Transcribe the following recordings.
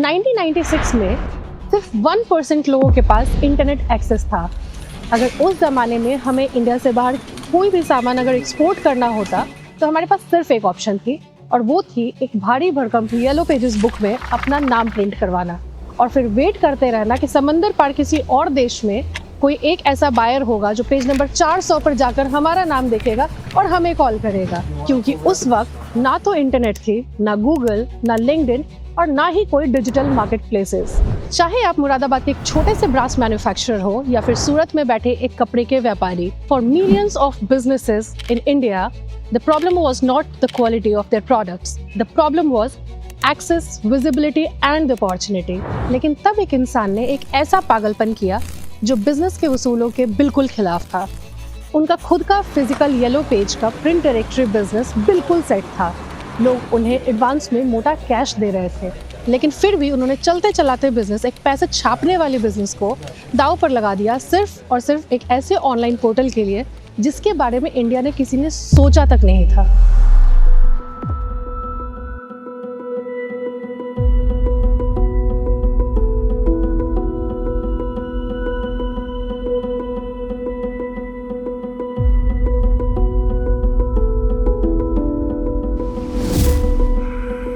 1996 में सिर्फ 1% लोगों के पास इंटरनेट एक्सेस था। अगर उस जमाने में हमें इंडिया से बाहर कोई भी सामान अगर एक्सपोर्ट करना होता तो हमारे पास सिर्फ एक ऑप्शन थी, और वो थी एक भारी भरकम येलो पेजेस बुक में अपना नाम प्रिंट करवाना और फिर वेट करते रहना कि समंदर पार किसी और देश में कोई एक ऐसा बायर होगा जो पेज नंबर 400 पर जाकर हमारा नाम देखेगा और हमें कॉल करेगा। क्योंकि उस वक्त ना तो इंटरनेट थी, ना गूगल, ना लिंक्डइन और ना ही कोई डिजिटल मार्केट प्लेसेस। चाहे आप मुरादाबाद के एक छोटे से ब्रास मैन्युफैक्चरर हो या फिर सूरत में बैठे एक कपड़े के व्यापारी, for millions of businesses in India the problem was not the quality of their products, the problem was access, visibility and opportunity. लेकिन तब एक इंसान ने एक ऐसा पागलपन किया जो बिजनेस के उसूलों के बिल्कुल खिलाफ था। उनका खुद का फिजिकल येलो पेज का प्रिंट डायरेक्टरी बिजनेस बिल्कुल सेट था। लोग उन्हें एडवांस में मोटा कैश दे रहे थे, लेकिन फिर भी उन्होंने चलते चलाते बिजनेस, एक पैसे छापने वाले बिजनेस को दांव पर लगा दिया सिर्फ और सिर्फ एक ऐसे ऑनलाइन पोर्टल के लिए जिसके बारे में इंडिया ने किसी ने सोचा तक नहीं था।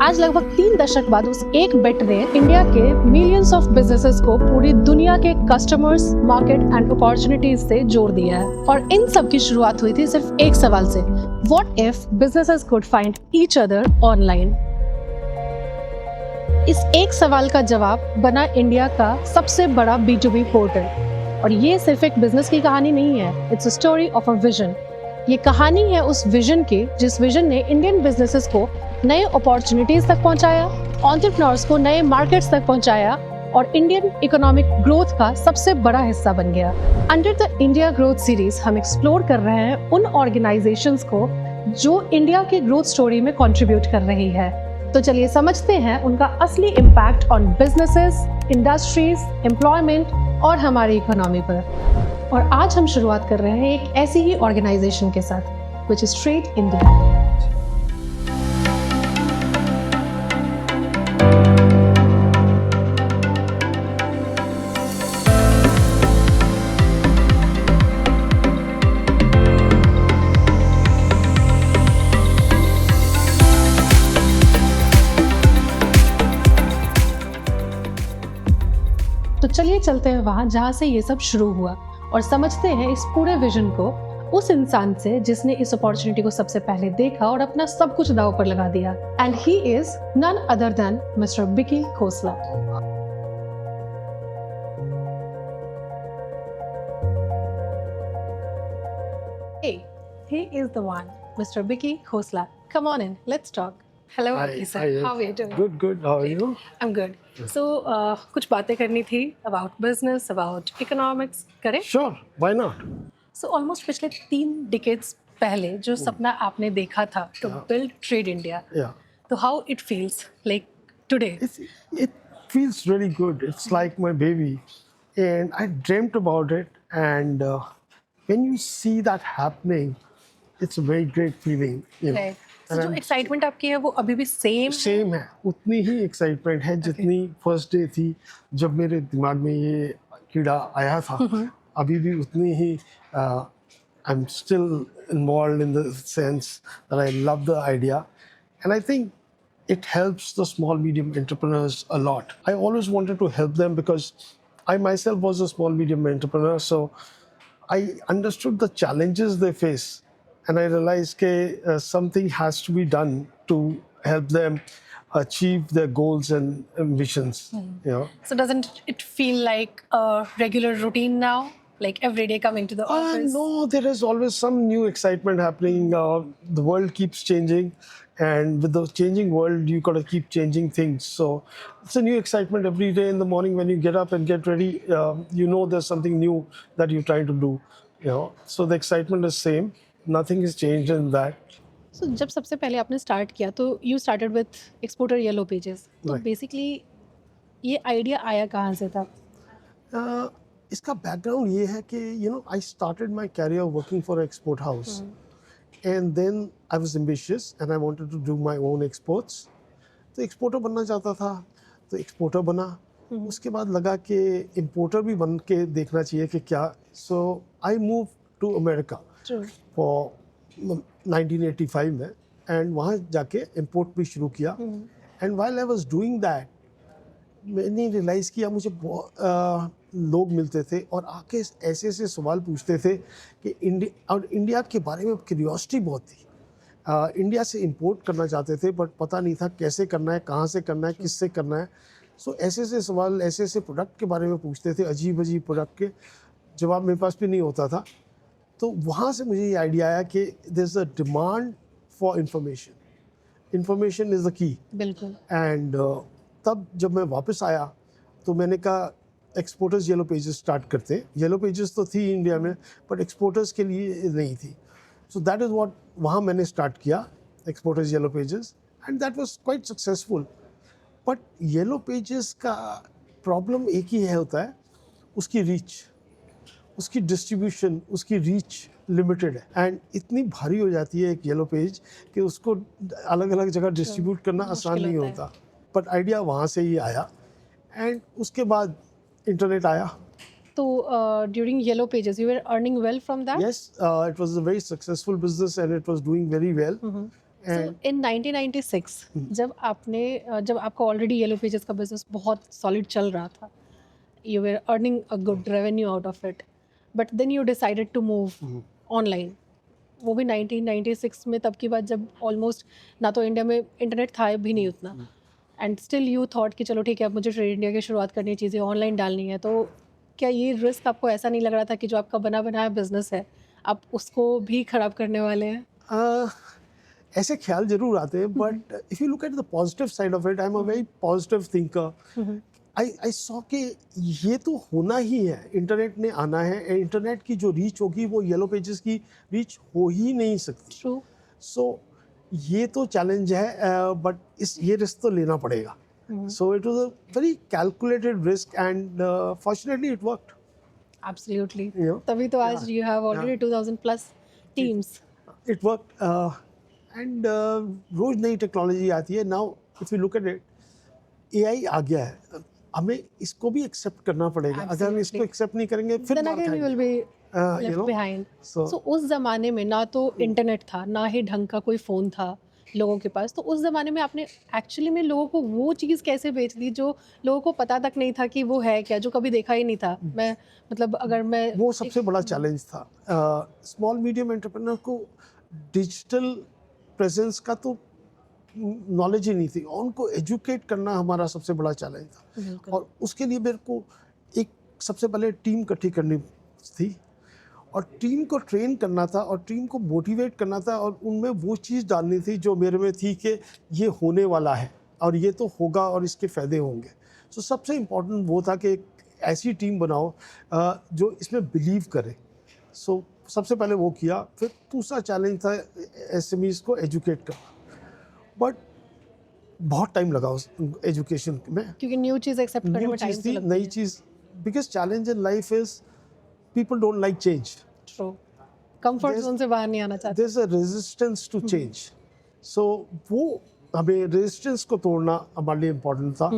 आज लगभग 3 दशक बाद उस एक बेट ने इंडिया के मिलियंस ऑफ बिजनेसेस को पूरी दुनिया के कस्टमर्स, मार्केट एंड अपॉर्चुनिटीज से जोड़ दिया है। और इन सब की शुरुआत हुई थी सिर्फ एक सवाल से, what if businesses could find each other online. इस एक सवाल का जवाब बना इंडिया का सबसे बड़ा B2B पोर्टल। और ये सिर्फ एक बिजनेस की कहानी नहीं है, it's a story of a vision. ये कहानी है उस विजन की जिस विजन ने इंडियन बिजनेसेस को नए अपॉर्चुनिटीज तक पहुंचाया, एंटरप्रेन्योर्स को नए मार्केट्स तक पहुंचाया और इंडियन इकोनॉमिक ग्रोथ का सबसे बड़ा हिस्सा बन गया। Under the India growth series हम एक्सप्लोर कर रहे हैं उन ऑर्गेनाइजेशंस को जो इंडिया की ग्रोथ स्टोरी में कंट्रीब्यूट कर रही है। तो चलिए समझते हैं उनका असली impact on businesses, industries, employment और हमारी इकोनॉमी पर। और आज हम शुरुआत कर रहे हैं एक ऐसी ही ऑर्गेनाइजेशन के साथ, विच इज ट्रेड इंडिया। तो चलिए चलते हैं वहां जहां से ये सब शुरू हुआ और समझते हैं इस पूरे विजन को उस इंसान से जिसने इस अपॉर्चुनिटी को सबसे पहले देखा और अपना सब कुछ दांव पर लगा दिया। And he is none other than mister Vicky Khosla. Hey, he is the one, Mr. Vicky Khosla. Come on in, let's talk. Hello, Vicky sir. How are you doing? Good, good. How are you? I'm good. So, कुछ बातें करनी थी about business, about economics, करें? Sure, why not? So, almost पिछले 3 decades पहले जो सपना आपने देखा था to build Trade India, Yeah. तो how it feels like today? It feels really good. It's like my baby. And I dreamt about it. And when you see that happening, it's a very great feeling. You know. Right. So, And जो I'm- excitement आपकी है वो अभी भी same है? Same है, उतनी ही excitement है जितनी फर्स्ट डे थी जब मेरे दिमाग में ये कीड़ा आया था। अभी भी उतनी ही I am still involved in the sense that I love the idea and I think it helps the small medium entrepreneurs a lot. I always wanted to help them because I myself was a small medium entrepreneur, so I understood the challenges they face and I realized that something has to be done to help them achieve their goals and ambitions. You know? So doesn't it feel like a regular routine now? Like every day coming to the office? No, there is always some new excitement happening. The world keeps changing, and with the changing world, you got to keep changing things. So it's a new excitement every day in the morning when you get up and get ready. You know there's something new that you're trying to do. You know, so the excitement is same. Nothing has changed in that. So जब सबसे पहले आपने start किया तो you started with exporter yellow pages. तो Right. basically ये idea आया कहाँ से था? इसका बैकग्राउंड ये है कि I started my career working for an export house. And then I was ambitious and I wanted to do my own exports. तो एक्सपोर्टर बनना चाहता था, तो एक्सपोर्टर बना। उसके बाद लगा कि इम्पोर्टर भी बन के देखना चाहिए कि क्या। So I move to America for 1985 में, एंड वहाँ जाके इम्पोर्ट भी शुरू किया। And while I was doing that, मैंने रियलाइज़ किया मुझे बहुत लोग मिलते थे और आके ऐसे ऐसे सवाल पूछते थे कि इंडिया के बारे में क्यूरियोसिटी बहुत थी। इंडिया से इंपोर्ट करना चाहते थे बट पता नहीं था कैसे करना है, कहाँ से करना है, किससे करना है। सो ऐसे ऐसे सवाल, ऐसे ऐसे प्रोडक्ट के बारे में पूछते थे, अजीब अजीब प्रोडक्ट के जवाब मेरे पास भी नहीं होता था। तो वहाँ से मुझे ये आइडिया आया कि there is a demand for information, information is the key. बिल्कुल। एंड तब जब मैं वापस आया तो मैंने कहा एक्सपोर्टर्स येलो पेजेस स्टार्ट करते हैं। येलो पेजेस तो थी इंडिया में बट एक्सपोर्टर्स के लिए नहीं थी। सो दैट इज़ व्हाट, वहाँ मैंने स्टार्ट किया exporters yellow pages, and that was quite successful. But yellow pages का प्रॉब्लम एक ही है होता है, उसकी रीच, उसकी डिस्ट्रीब्यूशन, उसकी रीच लिमिटेड है। एंड इतनी भारी हो जाती है एक येलो पेज कि उसको अलग अलग जगह डिस्ट्रीब्यूट करना आसान मुश्किल नहीं होता है। होता। बट आइडिया वहाँ से ही आया, एंड उसके बाद इंटरनेट आया। तो during yellow pages you were earning well from that? Yes, it was a very successful business and it was doing very well. So And in 1996 जब आपने जब आपका ऑलरेडी येलो पेजेस का बिजनेस बहुत सॉलिड चल रहा था, you were earning a good revenue out of it, but then you decided to move online, वो भी 1996 में, तब की बात जब ऑलमोस्ट ना तो इंडिया में इंटरनेट था भी नहीं उतना, एंड स्टिल यू थॉट कि चलो ठीक है अब मुझे ट्रेड इंडिया की शुरुआत करनी है, चीज़ें ऑनलाइन डालनी है। तो क्या ये रिस्क आपको ऐसा नहीं लग रहा था कि जो आपका बना बनाया बिजनेस है आप उसको भी खराब करने वाले हैं? ऐसे ख्याल जरूर आते हैं, but if you look at the positive side of it, I am a very positive thinker. I saw कि ये तो होना ही है, इंटरनेट ने आना है, इंटरनेट की जो रीच होगी वो येलो पेजेस की रीच हो ही नहीं सकती। ट्रू। सो ये तो चैलेंज है, बट ये रिस्क तो लेना पड़ेगा। So it was a very calculated risk and fortunately it worked. Absolutely. Yeah. तभी तो आज you have already 2000 plus teams. It work, and रोज नई टेक्नोलॉजी आती है। Now if you look at it, AI आ गया है, हमें इसको भी एक्सेप्ट करना पड़ेगा। अगर हम इसको Absolutely. एक्सेप्ट नहीं करेंगे फिर देन मार अगेन यू विल खाएंगे। Be you left know, behind. so so उस ज़माने में ना तो इंटरनेट था, ना ही ढंग का कोई फ़ोन था लोगों के पास, तो उस ज़माने में आपने एक्चुअली में लोगों को वो चीज़ कैसे बेच दी जो लोगों को पता तक नहीं था कि वो है क्या, जो कभी देखा ही नहीं था? मैं मतलब अगर मैं वो सबसे बड़ा चैलेंज था। स्मॉल मीडियम एंटरप्रेन्योर को डिजिटल प्रेजेंस का तो नॉलेज ही नहीं थी, उनको एजुकेट करना हमारा सबसे बड़ा चैलेंज था। बिल्कुल। और उसके लिए मेरे को एक सबसे पहले टीम इकट्ठी करनी थी और टीम को ट्रेन करना था और टीम को मोटिवेट करना था और उनमें वो चीज़ डालनी थी जो मेरे में थी कि ये होने वाला है और ये तो होगा और इसके फ़ायदे होंगे। सो सबसे इम्पोर्टेंट वो था कि एक ऐसी टीम बनाओ जो इसमें बिलीव करे। सो सबसे पहले वो किया। फिर दूसरा चैलेंज था एसएमईज़ को एजुकेट करना, बट बहुत टाइम लगा उस एजुकेशन में। क्योंकि न्यू चीज़ एक्सेप्ट करने न्यू में टाइम चीज़ तो थी, लगती नई है। चीज़। Biggest challenge in life is people don't like change. True. Comfort There's- zone से बाहर नहीं आना चाहते। There is a resistance to change. So वो हमें रेजिस्टेंस को तोड़ना हमारे लिए इम्पोर्टेंट था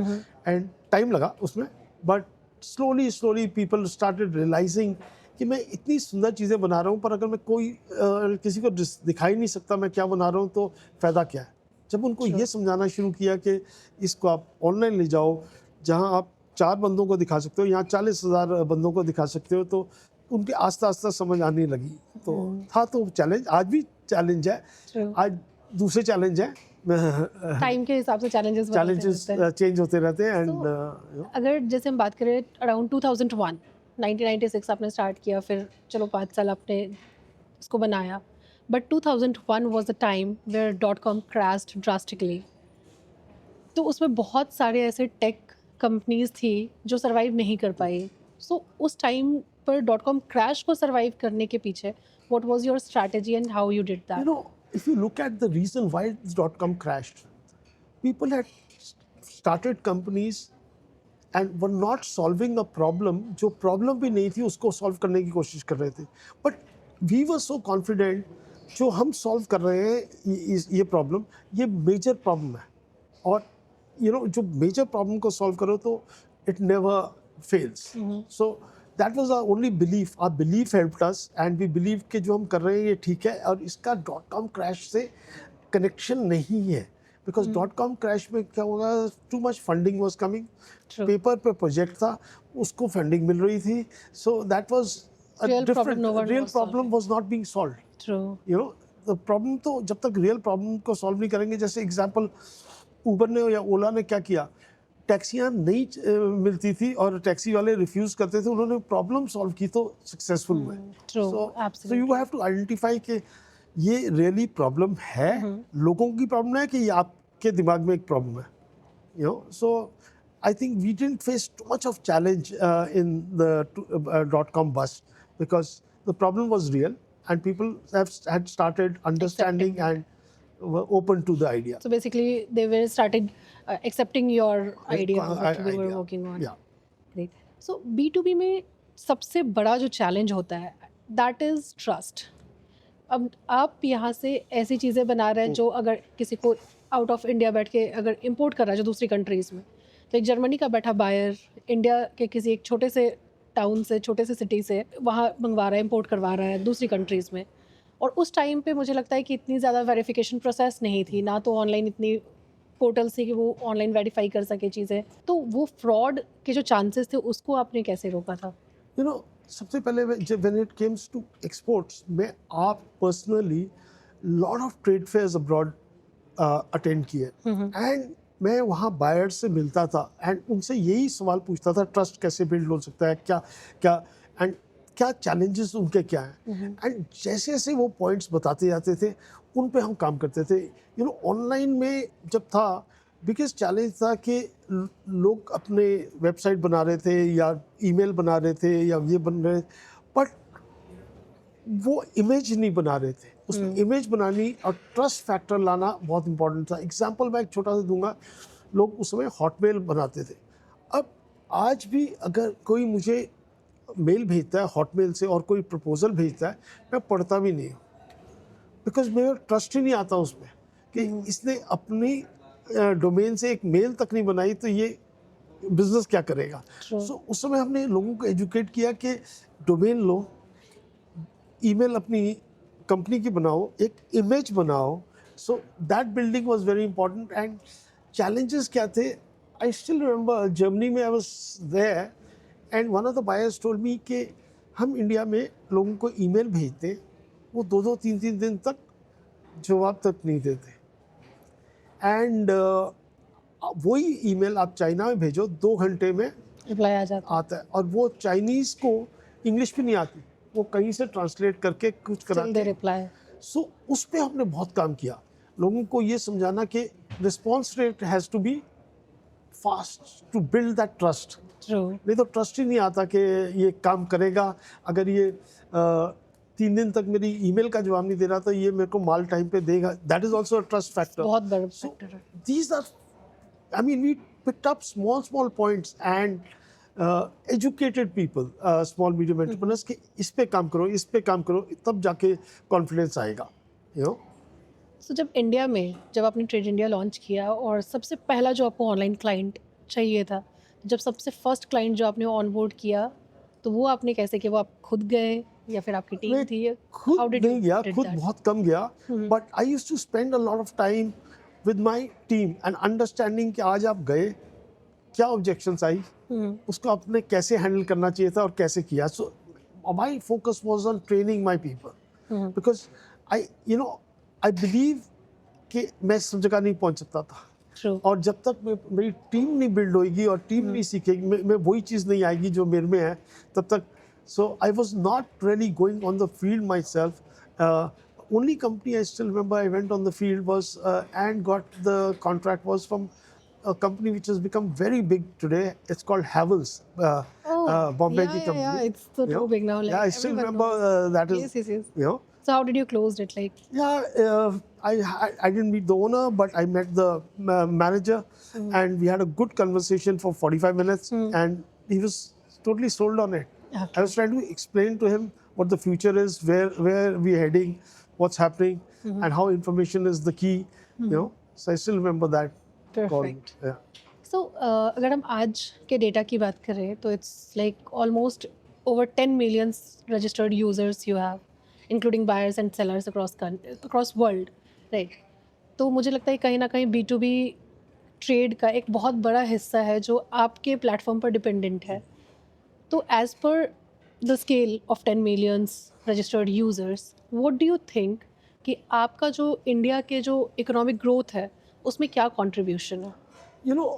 एंड टाइम लगा उसमें, but slowly slowly people started realizing कि मैं इतनी सुंदर चीज़ें बना रहा हूँ पर अगर मैं किसी को दिखाई नहीं सकता मैं क्या बना रहा हूँ तो फ़ायदा क्या है। जब उनको ये समझाना शुरू किया कि इसको आप ऑनलाइन ले जाओ, जहाँ आप 4 बंदों को दिखा सकते हो, यहाँ 40,000 बंदों को दिखा सकते हो, तो उनके आस्ता आस्ता समझ आने लगी। तो था तो चैलेंज, आज भी चैलेंज है, True. आज दूसरे चैलेंज है, टाइम के हिसाब से चैलेंजेस चैलेंजेस चेंज होते रहते हैं। एंड अगर जैसे हम बात करें अराउंड 2001, 1996 आपने स्टार्ट किया, फिर चलो 5 साल आपने इसको बनाया, but 2001 was the time where .com crashed drastically। तो उसमें बहुत सारे ऐसे टेक कंपनीज थी जो सरवाइव नहीं कर पाई। सो उस टाइम पर .com क्रैश को सरवाइव करने के पीछे what was your strategy and how you did you that? know, if you look at the reason why .com crashed, people had started companies and were not solving a problem, जो problem भी नहीं थी उसको solve करने की कोशिश कर रहे थे। But we were so confident जो हम सॉल्व कर रहे हैं ये प्रॉब्लम, ये मेजर प्रॉब्लम है और जो मेजर प्रॉब्लम को सॉल्व करो तो it never fails. So that was our only belief. Our belief helped us and we believe कि जो हम कर रहे हैं ये ठीक है. और इसका .com क्रैश से कनेक्शन नहीं है, बिकॉज .com क्रैश में क्या होगा, too much funding was coming. Paper पे प्रोजेक्ट था, उसको फंडिंग मिल रही थी. सो that was a different, real problem was not being solved. You know the problem, तो जब तक रियल प्रॉब्लम को सॉल्व नहीं करेंगे, जैसे एग्जांपल उबर ने या ओला ने क्या किया, टैक्सियाँ नहीं मिलती थी और टैक्सी वाले रिफ्यूज करते थे, उन्होंने प्रॉब्लम सॉल्व की तो सक्सेसफुल हुए. So you have to identify कि ये रियली प्रॉब्लम है, लोगों की प्रॉब्लम है कि ये आपके दिमाग में एक प्रॉब्लम है. सो I think we didn't face too much of challenge in the .com bust, because the problem was real and people had started understanding and were open to the idea. So basically, they were started accepting your idea Uh, what we were idea. working on. Yeah. Great. So B2B में सबसे बड़ा जो challenge होता है, that is trust. अब आप यहाँ से ऐसी चीज़ें बना रहे हैं जो अगर किसी को आउट ऑफ इंडिया बैठ के अगर इंपोर्ट कर रहा है जो दूसरी कंट्रीज़ में, तो एक जर्मनी का बैठा बायर इंडिया के किसी एक छोटे से टाउन से, छोटे से सिटी से वहाँ मंगवा रहा है, इंपोर्ट करवा रहा है दूसरी कंट्रीज़ में. और उस टाइम पे मुझे लगता है कि इतनी ज़्यादा वेरिफिकेशन प्रोसेस नहीं थी, ना तो ऑनलाइन इतनी पोर्टल से कि वो ऑनलाइन वेरीफाई कर सके चीज़ें. तो वो फ्रॉड के जो चांसेस थे उसको आपने कैसे रोका था? सबसे पहले जब when it comes to exports, मैं आप personally lot of trade fairs abroad attend किए, एंड मैं वहाँ बायर्स से मिलता था एंड उनसे यही सवाल पूछता था, ट्रस्ट कैसे बिल्ड हो सकता है, क्या क्या एंड क्या चैलेंजेस उनके क्या हैं. एंड जैसे जैसे वो पॉइंट्स बताते जाते थे उन पे हम काम करते थे. ऑनलाइन में जब था, बिगेस्ट चैलेंज था कि लोग अपने वेबसाइट बना रहे थे या ईमेल बना रहे थे या ये बन रहे, बट वो इमेज नहीं बना रहे थे. उसमें इमेज बनानी और ट्रस्ट फैक्टर लाना बहुत इंपॉर्टेंट था. एग्जांपल मैं एक छोटा सा दूंगा. लोग उस समय हॉटमेल बनाते थे. अब आज भी अगर कोई मुझे मेल भेजता है हॉटमेल से और कोई प्रपोजल भेजता है, मैं पढ़ता भी नहीं हूँ, बिकॉज मेरा ट्रस्ट ही नहीं आता उसमें कि इसने अपनी डोमेन से एक मेल तक नहीं बनाई तो ये बिजनेस क्या करेगा. सो उस समय हमने लोगों को एजुकेट किया कि डोमेन लो, ईमेल अपनी कंपनी की बनाओ, एक इमेज बनाओ. So that building was very important. And challenges क्या थे, आई स्टिल रिमेंबर जर्मनी में I was there and one of the buyers told me कि हम इंडिया में लोगों को ईमेल भेजते, वो 2-2, 3-3 दिन तक जवाब तक नहीं देते. एंड वही ईमेल आप चाइना में भेजो, 2 घंटे में रिप्लाई आता है. और वो चाइनीज़ को इंग्लिश भी नहीं आती, वो कहीं से ट्रांसलेट करके कुछ करा के रिप्लाई. सो उस पर हमने बहुत काम किया, लोगों को ये समझाना कि response rate has to be fast to build that trust. नहीं तो ट्रस्ट ही नहीं आता कि ये काम करेगा. अगर ये 3 दिन तक मेरी ईमेल का जवाब नहीं दे रहा तो ये मेरे को माल टाइम पे देगा. That is also a trust factor. बहुत बड़ा फैक्टर है. These are, I mean, we picked up small points and educated people, small medium entrepreneurs कि इस पे काम करो, इस पे काम करो, तब जाके कॉन्फिडेंस आएगा. सो जब इंडिया में जब आपने ट्रेड इंडिया लॉन्च किया और सबसे पहला जो आपको ऑनलाइन क्लाइंट चाहिए था, जब सबसे फर्स्ट क्लाइंट जो आपने ऑनबोर्ड किया, तो वो आपने कैसे किया? वो आप खुद गए या फिर आपकी टीम थी? खुद नहीं गया, खुद बहुत कम गया, but I used to spend a lot of time with my team and understanding कि आज आप गए, क्या ऑब्जेक्शंस आई, उसको आपने कैसे हैंडल करना चाहिए था और कैसे किया. So my focus was on training my people, because I believe कि मैं सब जगह नहीं पहुंच सकता था. और जब तक मेरी टीम नहीं बिल्ड होगी और टीम नहीं सीखेगी, मैं वही चीज़ नहीं आएगी जो मेरे में है, तब तक. So I was not really going on the field myself. Only company I still remember I went on the field was and got the contract was from a company which has become very big today. It's called Havells, Bombay ki company. Yeah, it's so big now. Like, yeah, I still remember that is. Yes. So how did you close it? Like, I didn't meet the owner, but I met the manager, and we had a good conversation for 45 minutes, and he was totally sold on it. Okay. I was trying to explain to him what the future is, where we're heading, what's happening, and how information is the key. So I still remember that. Perfect. Yeah. सो अगर हम आज के data की बात करें तो it's like almost over 10 million registered users you have including buyers and sellers across world, right? तो मुझे लगता है कहीं ना कहीं B2B ट्रेड का एक बहुत बड़ा हिस्सा है जो आपके प्लेटफॉर्म पर डिपेंडेंट है। तो as per the scale of 10 millions registered users, what do you think कि आपका जो इंडिया के जो इकोनॉमिक ग्रोथ है उसमें क्या कंट्रीब्यूशन है? You know,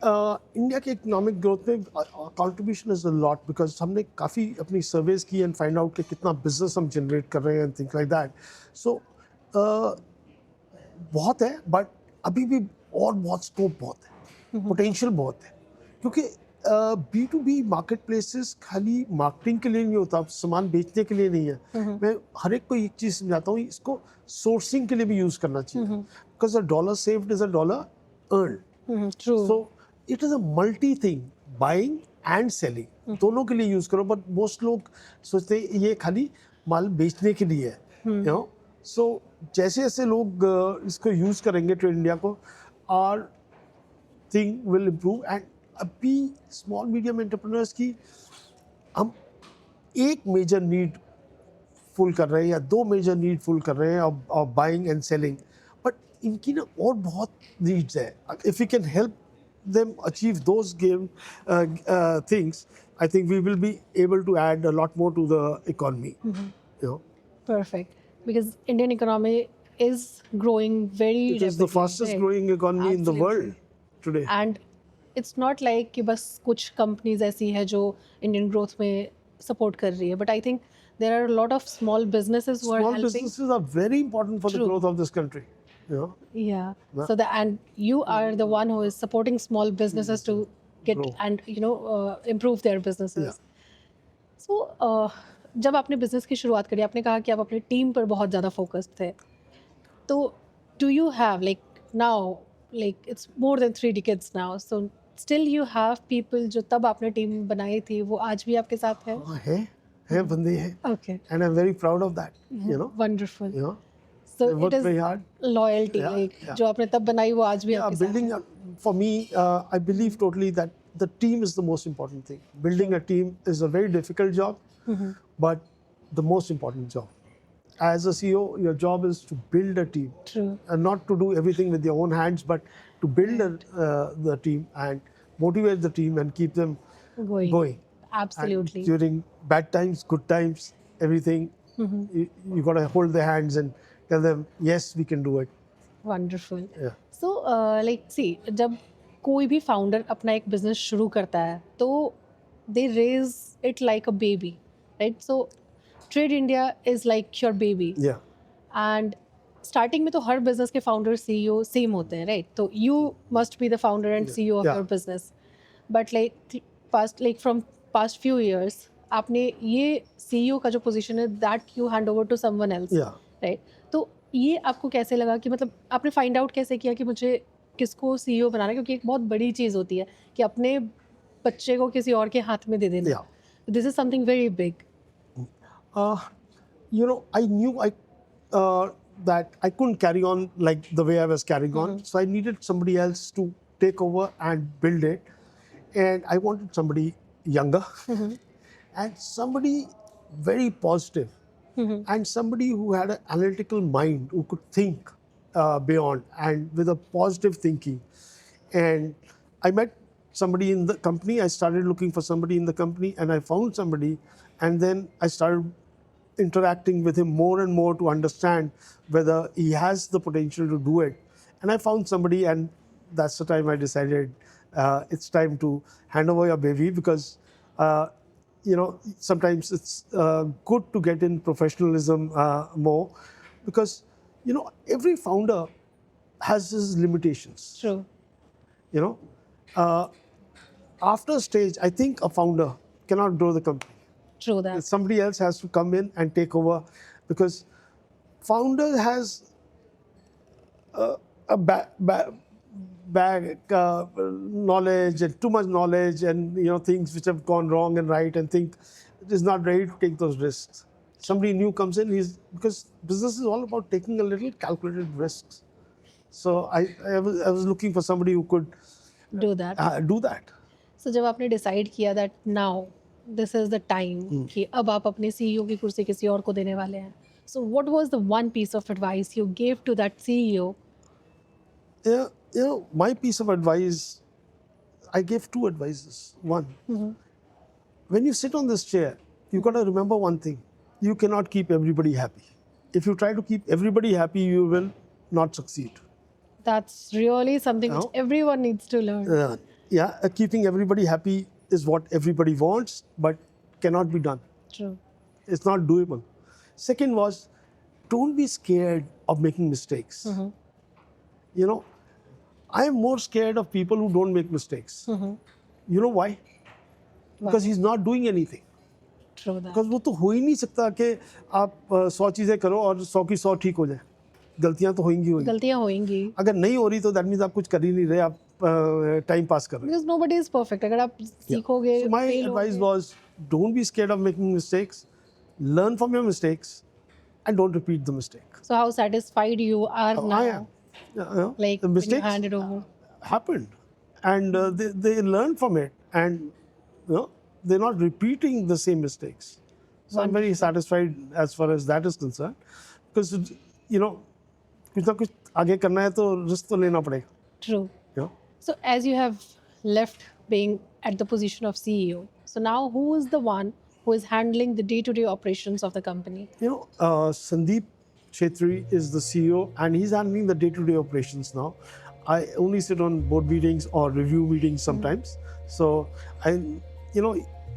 इंडिया के इकोनॉमिक ग्रोथ में contribution is a lot, because हमने काफ़ी अपनी सर्वेज की एंड फाइंड आउट कि कितना बिजनेस हम जनरेट कर रहे हैं एंड थिंग्स लाइक दैट। सो बहुत है, बट अभी भी और बहुत स्कोप बहुत है, पोटेंशियल बहुत है, क्योंकि B2B मार्केट प्लेसेस खाली मार्केटिंग के लिए नहीं होता, सामान बेचने के लिए नहीं है। मैं हर एक को एक चीज़ समझाता हूँ, इसको सोर्सिंग के लिए भी यूज़ करना चाहिए, because a dollar saved is a dollar earn. True. So it is a multi thing, buying and selling दोनों के लिए यूज़ करो, बट मोस्ट लोग सोचते हैं ये खाली माल बेचने के लिए है, यू नो। सो जैसे जैसे लोग इसको यूज़ करेंगे ट्रेड इंडिया को, our thing will improve. And अभी स्मॉल मीडियम एंटरप्रेन्योर्स की हम एक मेजर नीड फुल कर रहे हैं या दो मेजर नीड फुल कर रहे हैं of buying and selling, but इनकी ना और बहुत नीड्स है। If you can help them achieve those things, I think we will be able to add a lot more to the economy. You know, Perfect. Because Indian economy is growing very it is the rapidly, fastest right? growing economy in the Absolutely. world today. And it's not like कि बस कुछ companies ऐसी है जो Indian growth में support कर रही है, but I think there are a lot of small businesses who are Small helping. businesses are very important for the True. growth of this country. You know, Yeah. Yeah. So and you are the one who is supporting small businesses to get Grow. and improve their businesses. Yeah. So जब आपने business की शुरुआत करी, आपने कहा कि आप अपनी टीम पर बहुत ज़्यादा फोकस्ड थे। तो do you have like now, like it's more than 3 decades now, so still you have people जो तब आपने टीम बनाई थी वो आज भी आपके साथ है? हाँ, है बंदे हैं, Okay. and I'm very proud of that. You know, Wonderful. you know, So they work it is very hard. loyalty, Yeah, like yeah. जो आपने तब बनाई वो आज भी Yeah, आपके साथ building है? for me, I believe totally that the team is the most important thing. Building a team is a very difficult job, but the most important job. As a CEO, your job is to build a team, True. and not to do everything with your own hands, but to build the team and motivate the team and keep them going. Absolutely. And during bad times, good times, everything, you got to hold their hands and tell them, yes, we can do it. Wonderful. Yeah. So like see, जब कोई भी founder अपना एक business शुरू करता है तो they raise it like a baby, right? So trade India is like your baby. Yeah. And starting में तो हर बिजनेस के फाउंडर CEO सेम होते हैं, राइट? तो you must be the founder and CEO of Yeah. Your business, but like from past few years आपने ये CEO का जो पोजीशन है that you hand over to someone else, Yeah. Right? तो ये आपको कैसे लगा कि मतलब आपने फाइंड आउट कैसे किया कि मुझे किसको CEO बनाना है? क्योंकि एक बहुत बड़ी चीज़ होती है कि अपने बच्चे को किसी और के हाथ में दे देना। Yeah. This is something very big. You know, I knew that I couldn't carry on like the way I was carrying on, so I needed somebody else to take over and build it, and I wanted somebody younger and somebody very positive, and somebody who had an analytical mind, who could think beyond and with a positive thinking. And I met somebody in the company. I started looking for somebody in the company, and I found somebody, and then I started interacting with him more and more to understand whether he has the potential to do it. And I found somebody, and that's the time I decided it's time to hand over your baby, because you know, sometimes it's good to get in professionalism more, because you know, every founder has his limitations. True. You know, after a stage, I think a founder cannot grow the company. True that. Somebody else has to come in and take over, because founder has a bag knowledge and too much knowledge, and you know, things which have gone wrong and right, and think it is not ready to take those risks. Somebody new comes in, because business is all about taking a little calculated risks. So I was looking for somebody who could Do that. do that. So जब आपने decide किया that now this is the time कि अब आप अपने CEO की कुर्सी किसी और को देने वाले हैं, so what was the one piece of advice you give to that CEO? My piece of advice, I gave two advices. One, when you sit on this chair, you got to remember one thing: you cannot keep everybody happy. If you try to keep everybody happy, you will not succeed. That's really something which No. everyone needs to learn. Keeping everybody happy is what everybody wants, but cannot be done. True. It's not doable. Second was, don't be scared of making mistakes. You know, I am more scared of people who don't make mistakes. You know why? Because he's not doing anything. True that. Because वो तो हो ही नहीं सकता कि आप 100 चीज़ें करो और 100 की 100 ठीक हो जाए. गलतियाँ तो होंगी होंगी. गलतियां होंगी. अगर नहीं हो रही तो दैट मीन्स आप कुछ कर ही नहीं रहे, आप टाइम पास कर रहे हो. Because nobody is perfect. अगर आप सीखोगे, So my fail advice होगे. was, don't be scared of making mistakes. Learn from your mistakes and don't repeat the mistake. So how satisfied you are now? I am. Like the when you mistakes hand it over. happened, and they learn from it, and they're not repeating the same mistakes. So I'm very satisfied as far as that is concerned, because कुछ ना कुछ आगे करना है तो risk तो लेना पड़ेगा. True. You know? So as you have left being at the position of CEO, so now who is the one who is handling the day-to-day operations of the company? Sandeep Chetri is the CEO, and he's handling the day-to-day operations now. I only sit on board meetings or review meetings sometimes. So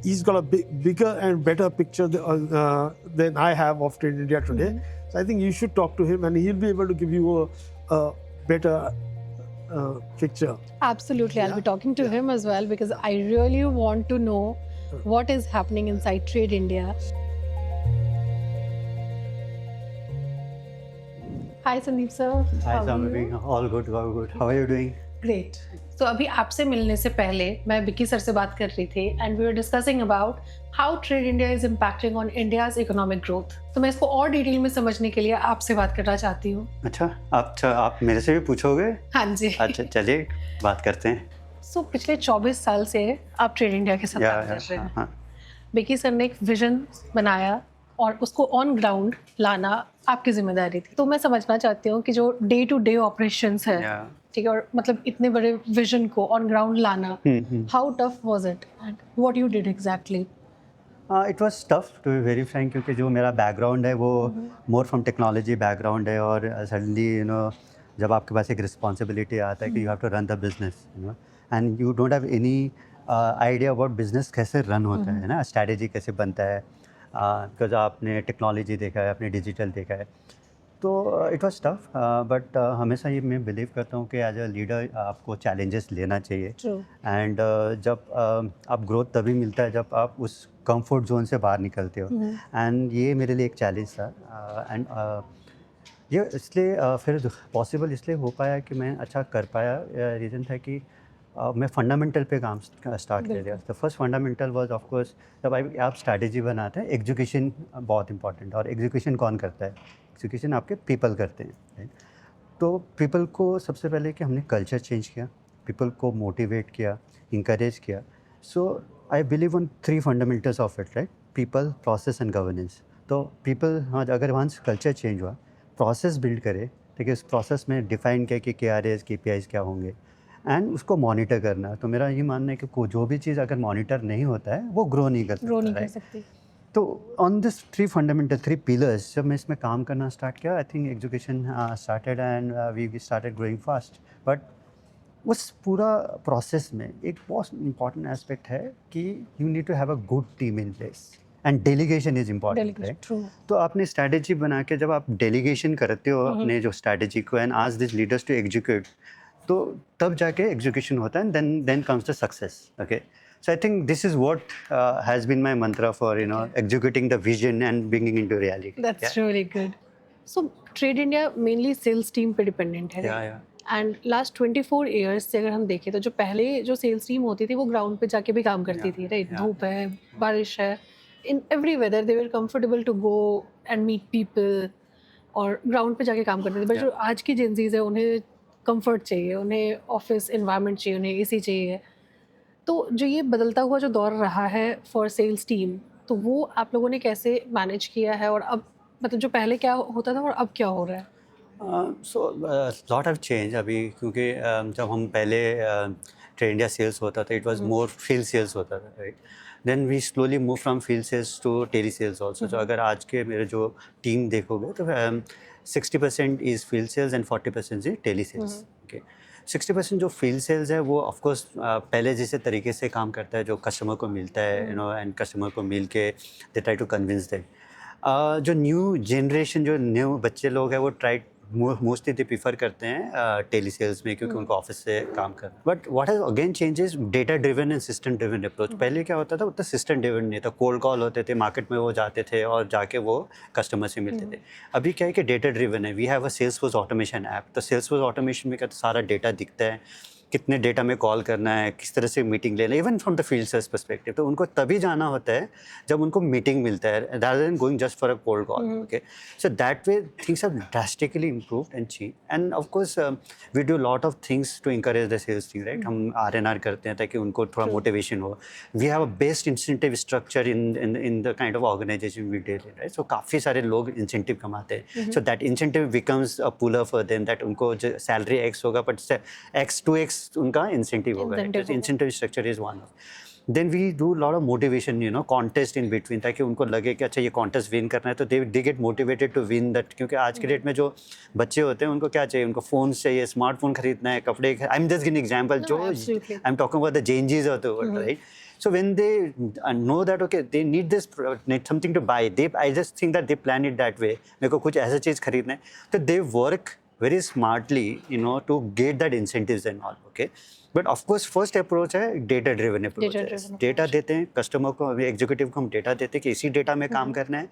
he's got a bigger and better picture than I have of Trade India today. So I think you should talk to him, and he'll be able to give you a better picture. Absolutely, I'll be talking to him as well, because I really want to know what is happening inside Trade India. Hi Sandeep sir. Hi, How are Samvi. you? All good, all good. How are you doing? Great. तो अभी आपसे मिलने से पहले मैं Vicky sir से बात कर रही थी, and we were discussing about how trade India is impacting on India's economic growth. तो मैं इसको और डिटेल में समझने के लिए आपसे बात करना चाहती हूँ. अच्छा, आप मेरे से भी पूछोगे? हाँ जी. अच्छा, चलिए बात करते हैं. सो पिछले 24 साल से आप ट्रेड इंडिया के साथ काम कर रहे हैं. हाँ. विक्की सर ने एक विजन बनाया और उसको ऑन ग्राउंड लाना आपकी जिम्मेदारी थी. तो मैं समझना चाहती हूँ कि जो डे टू डे ऑपरेशंस है, ठीक है, और मतलब इतने बड़े विजन को ऑन ग्राउंड लाना, how tough was it and what you did exactly? It was tough to be very frank, क्योंकि जो मेरा बैकग्राउंड है वो मोर फ्रॉम टेक्नोलॉजी बैकग्राउंड है, और सडनली जब आपके पास एक रिस्पॉन्सिबिलिटी आता है कि you have to run the business, and you don't have any idea about business कैसे रन होता है ना, स्ट्रैटेजी कैसे बनता है, बिकॉज आपने टेक्नोलॉजी देखा है, आपने डिजिटल देखा है. तो इट वाज टफ, बट हमेशा ये मैं बिलीव करता हूँ कि एज अ लीडर आपको चैलेंजेस लेना चाहिए. एंड जब आप ग्रोथ तभी मिलता है जब आप उस कंफर्ट जोन से बाहर निकलते हो, एंड ये मेरे लिए एक चैलेंज था. एंड ये इसलिए फिर पॉसिबल इसलिए हो पाया कि मैं अच्छा कर पाया. रीज़न था कि मैं फंडामेंटल पे काम स्टार्ट कर दिया. The first fundamental was of course, जब आप स्ट्रैटेजी बनाते हैं, एग्जीक्यूशन बहुत इंपॉर्टेंट है. और एग्जीक्यूशन कौन करता है? एग्जीक्यूशन आपके पीपल करते हैं, राइट? तो पीपल को सबसे पहले कि हमने कल्चर चेंज किया, पीपल को मोटिवेट किया, इंकरेज किया. So I believe on 3 fundamentals of it, right? People, process and governance. तो पीपल, हाँ, अगर वंस कल्चर चेंज हुआ, प्रोसेस बिल्ड करे, ठीक है, उस प्रोसेस में डिफाइन किया कि KRAs KPIs क्या होंगे, एंड उसको मॉनिटर करना. तो मेरा ये मानना है कि जो भी चीज़ अगर मॉनिटर नहीं होता है वो ग्रो नहीं कर सकता. तो ऑन दिस 3 फंडामेंटल 3 पिलर्स जब मैं इसमें काम करना स्टार्ट किया, I think education started and we started growing fast. But उस पूरा प्रोसेस में एक बहुत इंपॉर्टेंट एस्पेक्ट है कि you need to have a good team in place, and delegation is important, right? तो आपने स्ट्रैटेजी बना के जब आप डेलीगेशन करते हो अपने जो स्ट्रैटेजी को, and ask this leaders to execute, तो तब जाके एग्जीक्यूशन होता है, then comes the success. Okay, so I think this is what has been my mantra for executing the vision and bringing into reality. That's really good. So Trade India mainly sales team पे dependent है. And last 24 years से अगर हम देखें तो जो पहले जो सेल्स टीम होती थी वो ग्राउंड पे जाके भी काम करती थी, राइट? धूप है, बारिश है, in every weather they were comfortable to go and meet people और ग्राउंड पे जाके काम करते थे. बट जो आज की जेंजीज है उन्हें कंफर्ट चाहिए, उन्हें ऑफिस इन्वायरमेंट चाहिए, उन्हें एसी चाहिए। तो जो ये बदलता हुआ जो दौर रहा है फॉर सेल्स टीम, तो वो आप लोगों ने कैसे मैनेज किया है, और अब मतलब जो पहले क्या होता था और अब क्या हो रहा है? सो लॉट ऑफ चेंज अभी, क्योंकि जब हम पहले ट्रेड इंडिया सेल्स होता था, it was more field sales होता था, right. Then we slowly move from field sales to tele sales also. तो अगर आज के मेरे जो टीम देखोगे तो 60% is field sales and 40% is tele sales. Okay, 60% जो फील्ड सेल्स है वो ऑफकोर्स पहले जैसे तरीके से काम करता है, जो कस्टमर को मिलता है, एंड कस्टमर को मिल के they try to convince them. जो न्यू जनरेशन, जो न्यू बच्चे लोग हैं, वो ट्राई मोस्टली दे प्रीफर करते हैं टेली सेल्स में, क्योंकि उनको ऑफिस से काम करना। But what has again changes, data driven and system driven approach. पहले क्या होता था, उतना सिस्टम ड्रिवन नहीं था, कोल्ड कॉल होते थे, मार्केट में वो जाते थे और जाके वो कस्टमर से मिलते थे। अभी क्या है कि डेटा ड्रिवन है, we have a sales force automation app. तो सेल्स फोर्स ऑटोमेशन में क्या, तो सारा डेटा दिखता है, कितने डेटा में कॉल करना है, किस तरह से मीटिंग लेना है, even from the field sales perspective. तो उनको तभी जाना होता है जब उनको मीटिंग मिलता है, rather than going just for a cold call. Okay, so that way things have drastically improved and changed. And of course we do a lot of things to encourage the sales team, right? हम R&R करते हैं ताकि उनको थोड़ा motivation हो। We have a best incentive structure in the kind of organization we deal in, right? So काफ़ी सारे लोग इंसेंटिव कमाते हैं, so that incentive becomes a puller for them, that उनको सैलरी X होगा but X to X उनका incentive होगा। Incentive structure is one of. Then we do lot of motivation, contest in between, ताकि उनको लगे कि अच्छा ये कॉन्टेस्ट विन करना है, तो they get motivated to win that. क्योंकि आज के डेट में जो बच्चे होते हैं उनको क्या चाहिए, उनको फ़ोन चाहिए, स्मार्टफोन खरीदना है, कपड़े। I am just giving example, जो I am talking about the changes of the world, right. So when they know that okay they need this, need something to buy, I just think that they plan it that way, मेरे को कुछ ऐसा चीज़ खरीदना है, तो they work very smartly, to get that incentives and all. Okay, but of course first approach है data driven approach। Data देते हैं कस्टमर को, एग्जीक्यूटिव को हम डेटा देते हैं कि इसी डेटा में काम करना है।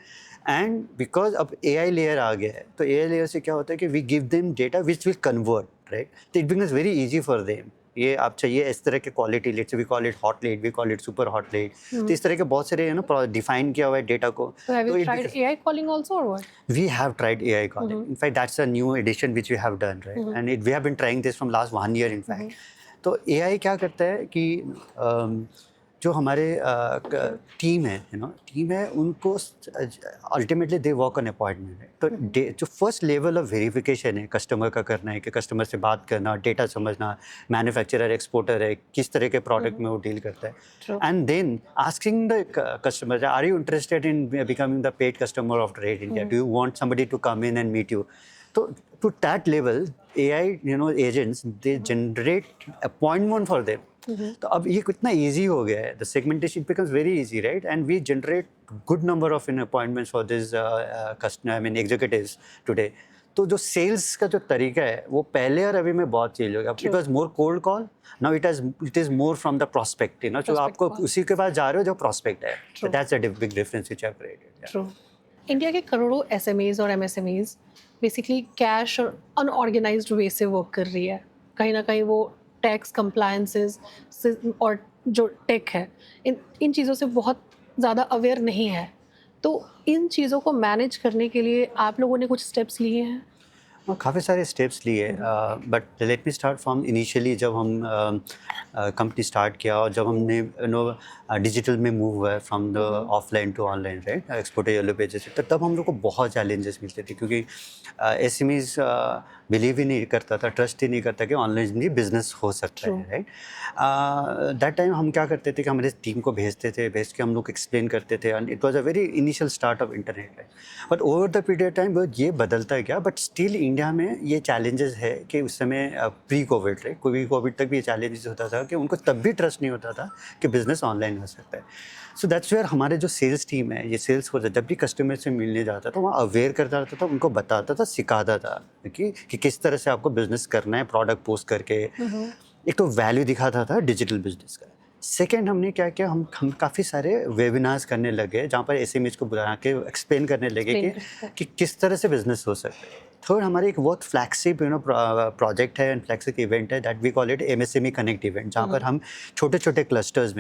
एंड बिकॉज अब AI लेयर आ गया है, तो AI लेयर से क्या होता है कि we give them data which will convert, right. तो it becomes very easy for them. ये आप चाहिए इस तरह के quality, let's we call it hot lead, we call it super hot lead. तो इस तरह के बहुत सारे डिफाइन किया हुआ है डेटा को। So have you tried AI calling also, or what? We have tried AI calling. In fact, that's a new addition which we have done, right? And we have been trying this from last 1 year, in fact. तो AI क्या करता है कि जो हमारे team है, team है, उनको ultimately they work on appointment है। तो जो फर्स्ट लेवल ऑफ वेरिफिकेशन है कस्टमर का करना है, कि कस्टमर से बात करना, डेटा समझना, मैन्युफैक्चरर एक्सपोर्टर है, किस तरह के प्रोडक्ट में वो डील करता है। And then asking the customer, are you interested in becoming the paid customer of trade India, do you want somebody to come in and meet you. तो to that level AI agents they generate appointment for them. तो अब ये कितना easy हो गया है, the segmentation becomes very easy, right. And we generate good number of appointments for this customer, I mean executives today. तो जो sales का जो तरीका है वो पहले और अभी में बहुत चेंज हो गया। It was more cold call, now it is more from the prospect, जो आपको उसी के पास जा रहे हो जो प्रोस्पेक्ट है। That's a big difference which I have created. True. India के करोड़ों SMEs और MSMEs बेसिकली कैश और अनऑर्गेनाइज्ड वे से वर्क कर रही है। कहीं ना कहीं वो टैक्स कंप्लायंसेस और जो टेक है, इन चीज़ों से बहुत ज़्यादा अवेयर नहीं है। तो इन चीज़ों को मैनेज करने के लिए आप लोगों ने कुछ स्टेप्स लिए हैं? काफ़ी सारे स्टेप्स लिए, but let me start from initially. जब हम कंपनी स्टार्ट किया और जब हमने डिजिटल में मूव हुआ from the offline to online, right, export yellow pages से, तब हम लोग को बहुत चैलेंजेस मिलते थे, क्योंकि SMEs बिलीव ही नहीं करता था, ट्रस्ट ही नहीं करता कि ऑनलाइन भी बिजनेस हो सकता है, राइट। दैट टाइम हम क्या करते थे कि हमारे टीम को भेज के हम लोग एक्सप्लेन करते थे, and it was a very initial start of internet, right. But over the period time वो ये बदलता गया, बट स्टिल इंडिया में ये चैलेंजेस है कि उस समय प्री कोविड, राइट, कोविड तक भी ये चैलेंजेस होता था कि उनको तब भी ट्रस्ट नहीं होता था कि बिजनेस ऑनलाइन हो सकता है। सो दैट्स वेयर हमारे जो सेल्स टीम है, ये सेल्स फोर्स है, जब भी कस्टमर से मिलने जाता था वहाँ अवेयर करता रहता था, उनको बताता था, सिखाता था कि किस तरह से आपको बिजनेस करना है, प्रोडक्ट पोस्ट करके। एक तो वैल्यू दिखाता था डिजिटल बिजनेस का। सेकेंड हमने क्या किया, हम काफ़ी सारे वेबिनार्स करने लगे जहाँ पर SMEs को बुला के एक्सप्लेन करने लगे कि किस तरह से बिजनेस हो सकता है। थर्ड हमारे एक बहुत फ्लैगशिप प्रोजेक्ट है एंड फ्लैगशिप इवेंट है that we call it MSME connect event, जहाँ पर हम छोटे छोटे क्लस्टर्स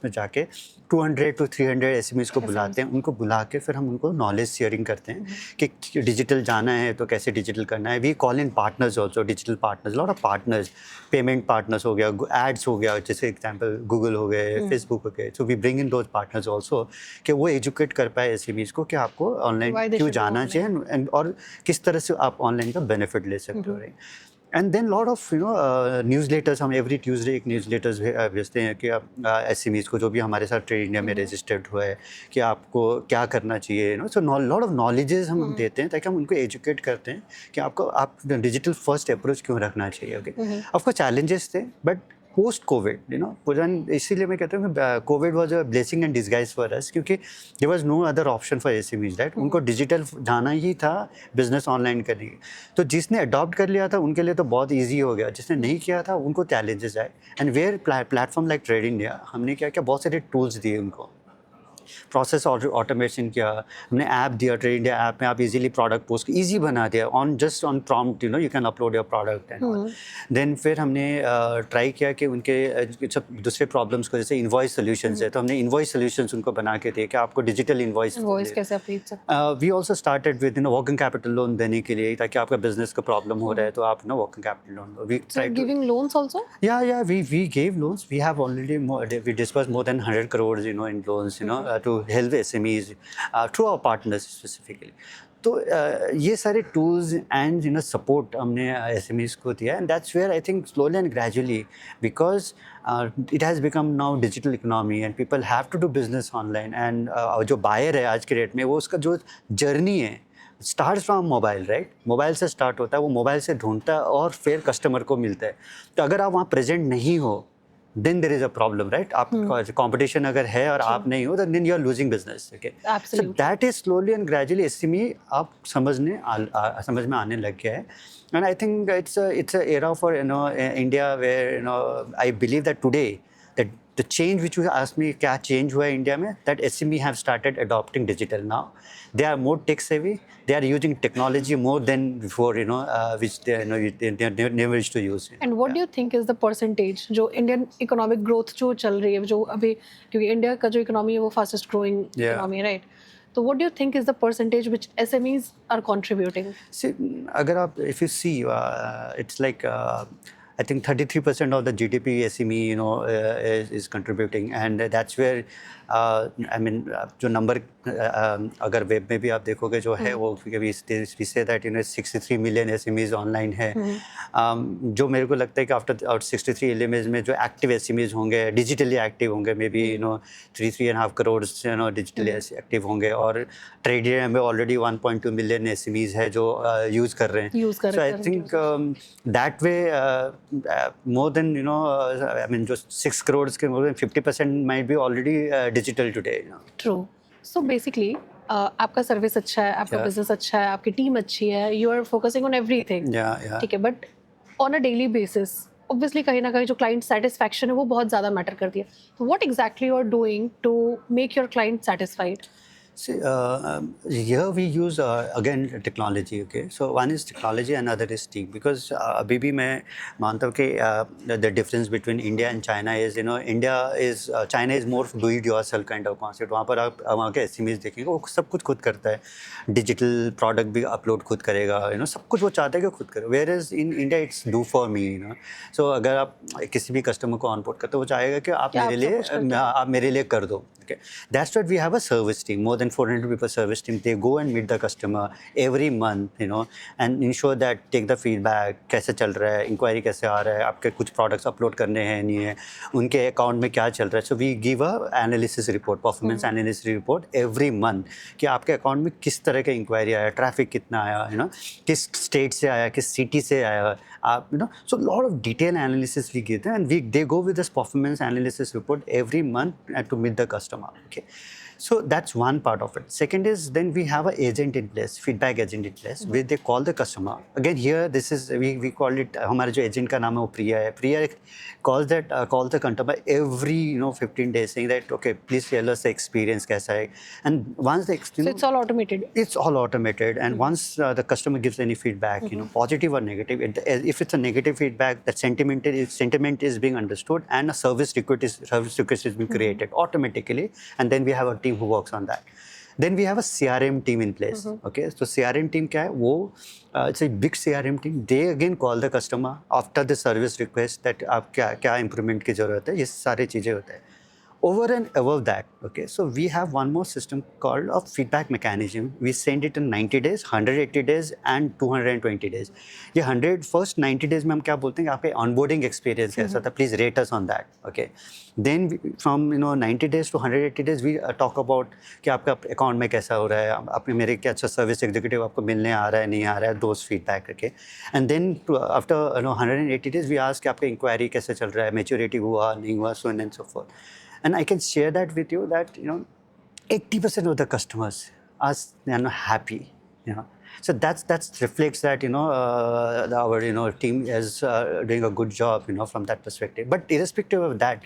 में जाके 200 to 300 SMEs को बुलाते हैं, उनको बुला के फिर हम उनको नॉलेज शेयरिंग करते हैं कि डिजिटल जाना है तो कैसे डिजिटल करना है. We call in partners also, digital partners, lot of partners, payment partners हो गया, एड्स हो गया, जैसे एग्जाम्पल गूगल हो गए, फेसबुक हो गए. So we bring in those partners also कि वो एजुकेट कर पाए SMEs को कि आपको Why ऑनलाइन they क्यों should go जाना चाहिए and और किस तरह से आप ऑनलाइन का बेनिफिट ले सकते हो. And then lot of newsletters, हम एवरी ट्यूसडे एक न्यूज़लेटर्स भेजते हैं कि आप SMEs को जो भी हमारे साथ ट्रेड इंडिया में रजिस्टर्ड हुआ है कि आपको क्या करना चाहिए. सो लॉट ऑफ नॉलेजेस हम देते हैं ताकि हम उनको एजुकेट करते हैं कि आप डिजिटल फर्स्ट अप्रोच क्यों रखना चाहिए. ओके, ऑफकोर्स चैलेंजेस थे बट पोस्ट कोविड इसीलिए मैं कहता हूँ कि covid was a blessing and disguise for us, क्योंकि there was no other option for SMEs, right. उनको डिजिटल जाना ही था, बिजनेस ऑनलाइन करने की. तो जिसने अडॉप्ट कर लिया था उनके लिए तो बहुत ईजी हो गया, जिसने नहीं किया था उनको चैलेंजेस आए. And where platform like trade India, हमने क्या किया, बहुत सारे टूल्स दिए उनको, प्रोसेस ऑटोमेशन किया, हमने ऐप दिया. ट्रेड इंडिया ऐप में आप इजीली प्रोडक्ट पोस्ट ईजी बना दिया just on prompt, you can upload your product and then. फिर हमने ट्राई किया कि उनके सब दूसरे प्रॉब्लम्स को, जैसे इनवॉइस सॉल्यूशंस है, तो हमने इनवॉइस सॉल्यूशंस उनको बना के दिए कि आपको डिजिटल इनवॉइस कैसे आप खरीद सकते हैं. We also started with working capital loan देने के लिए, ताकि आपका बिजनेस का प्रॉब्लम हो रहा है तो आप working capital loan. We try giving loans also. Yeah, we gave loans. We have already we disbursed more than 100 crores, in loans, to help SMEs through our partners specifically. तो ये सारे tools and support हमने SMEs को दिया, and that's where I think slowly and gradually, because it has become now digital economy and people have to do business online, and जो buyer है आज के डेट में, वो उसका जो जर्नी है start from mobile, right. Mobile से स्टार्ट होता है, वो मोबाइल से ढूंढता है और फिर कस्टमर को मिलता है. तो अगर आप वहाँ प्रेजेंट नहीं हो then there is a problem, right. आप कंपटीशन अगर है और आप नहीं हो then you are losing business. Okay, so that is slowly and gradually SME आप समझ में आने लग गया है. And I think it's a era for India where I believe that today that the change which you asked me क्या change हुआ है इंडिया में, that SME have started adopting digital now. They are more tech savvy. They are using technology more than before, which they never used to use. And what do you think is the percentage जो Indian economic growth जो चल रही है, जो अभी, क्योंकि India का जो इकोनॉमी है वो fastest growing इकोनॉमी है, right? So what do you think is the percentage which SMEs are contributing? See, अगर आप if you see, it's like I think 33% of the GDP SME is contributing, and that's where I mean जो number अगर web में भी आप देखोगे जो है वो we say that 63 million SMEs online है. जो मेरे को लगता है कि आफ्टर 63 million में जो एक्टिव SMEs होंगे, डिजिटली एक्टिव होंगे, maybe 3.5 crore digitally active होंगे, और ट्रेड इंडिया में ऑलरेडी 1.2 million SMEs है जो यूज़ कर रहे हैं. So I think that way more than I mean जो 6 crores के more than 50% might be already digital today. True. So basically आपका सर्विस अच्छा है, आपका बिजनेस अच्छा है, आपकी टीम अच्छी है, you are focusing on everything. ठीक है, but on a daily basis obviously कहीं ना कहीं जो client satisfaction है वो बहुत ज़्यादा मैटर करती है. So what exactly you are doing to make your client satisfied? See, here we use again technology. Okay, so one is technology, another is team. Because अभी भी मैं मानता हूँ कि the difference between India and China is, China is more do it yourself kind of concept. वहाँ पर आप वहाँ के SMEs देखेंगे वो सब कुछ खुद करता है, डिजिटल प्रोडक्ट भी अपलोड खुद करेगा, सब कुछ वो चाहता है कि खुद करे. Whereas in India it's do for me. So अगर आप किसी भी कस्टमर को ऑनबोर्ड करते हो वो चाहेगा कि आप मेरे लिए कर दो. Okay, that's what we have a service team, more than 400 people service team. They go and meet the customer every month, and ensure that take the feedback, कैसे चल रहा है, इंक्वायरी कैसे आ रहा है, आपके कुछ प्रोडक्ट्स अपलोड करने हैं नहीं है, उनके अकाउंट में क्या चल रहा है. So we give a analysis report, performance analysis report every month कि आपके अकाउंट में किस तरह का इंक्वायरी आया, ट्रैफिक कितना आया, किस स्टेट से आया, किस सिटी से आया, आप so lot of detailed analysis we give them, and they go with this performance analysis report every month to meet the customer. Okay, so that's one part. part of it. Second is then we have an agent in place, feedback agent in place, where they call the customer. Again here this is we call it हमारे जो agent का नाम है वो प्रिया है. प्रिया calls the customer every 15 days saying that okay please tell us the experience कैसा है. And once the So it's all automated. it's all automated, and once the customer gives any feedback, positive or negative, if it's a negative feedback, that sentiment is being understood, and a service request is being created automatically, and then we have a team who works on that. Then we have a CRM team in place. Okay, so CRM team क्या है वो it's a big CRM team. They again call the customer after the service request that आप क्या improvement की ज़रूरत है, ये सारी चीज़ें होते हैं. Over and above that, okay, so we have one more system called a feedback mechanism. We send it in 90 days, 180 days and 220 days. ये 100 90 days में हम क्या बोलते हैं आपके onboarding experience कैसा था, please rate us on that, okay. Then from 90 days to 180 days we talk about कि आपका account में कैसा हो रहा है, आपने मेरे क्या अच्छा service executive आपको मिलने आ रहा है नहीं आ रहा है, those feedback, okay. And then after 180 days we ask कि आपका inquiry कैसे चल रहा है, maturity हुआ नहीं हुआ, so on and so forth. And I can share that with you that 80% of the customers are not happy. So that reflects that our team is doing a good job from that perspective. But irrespective of that,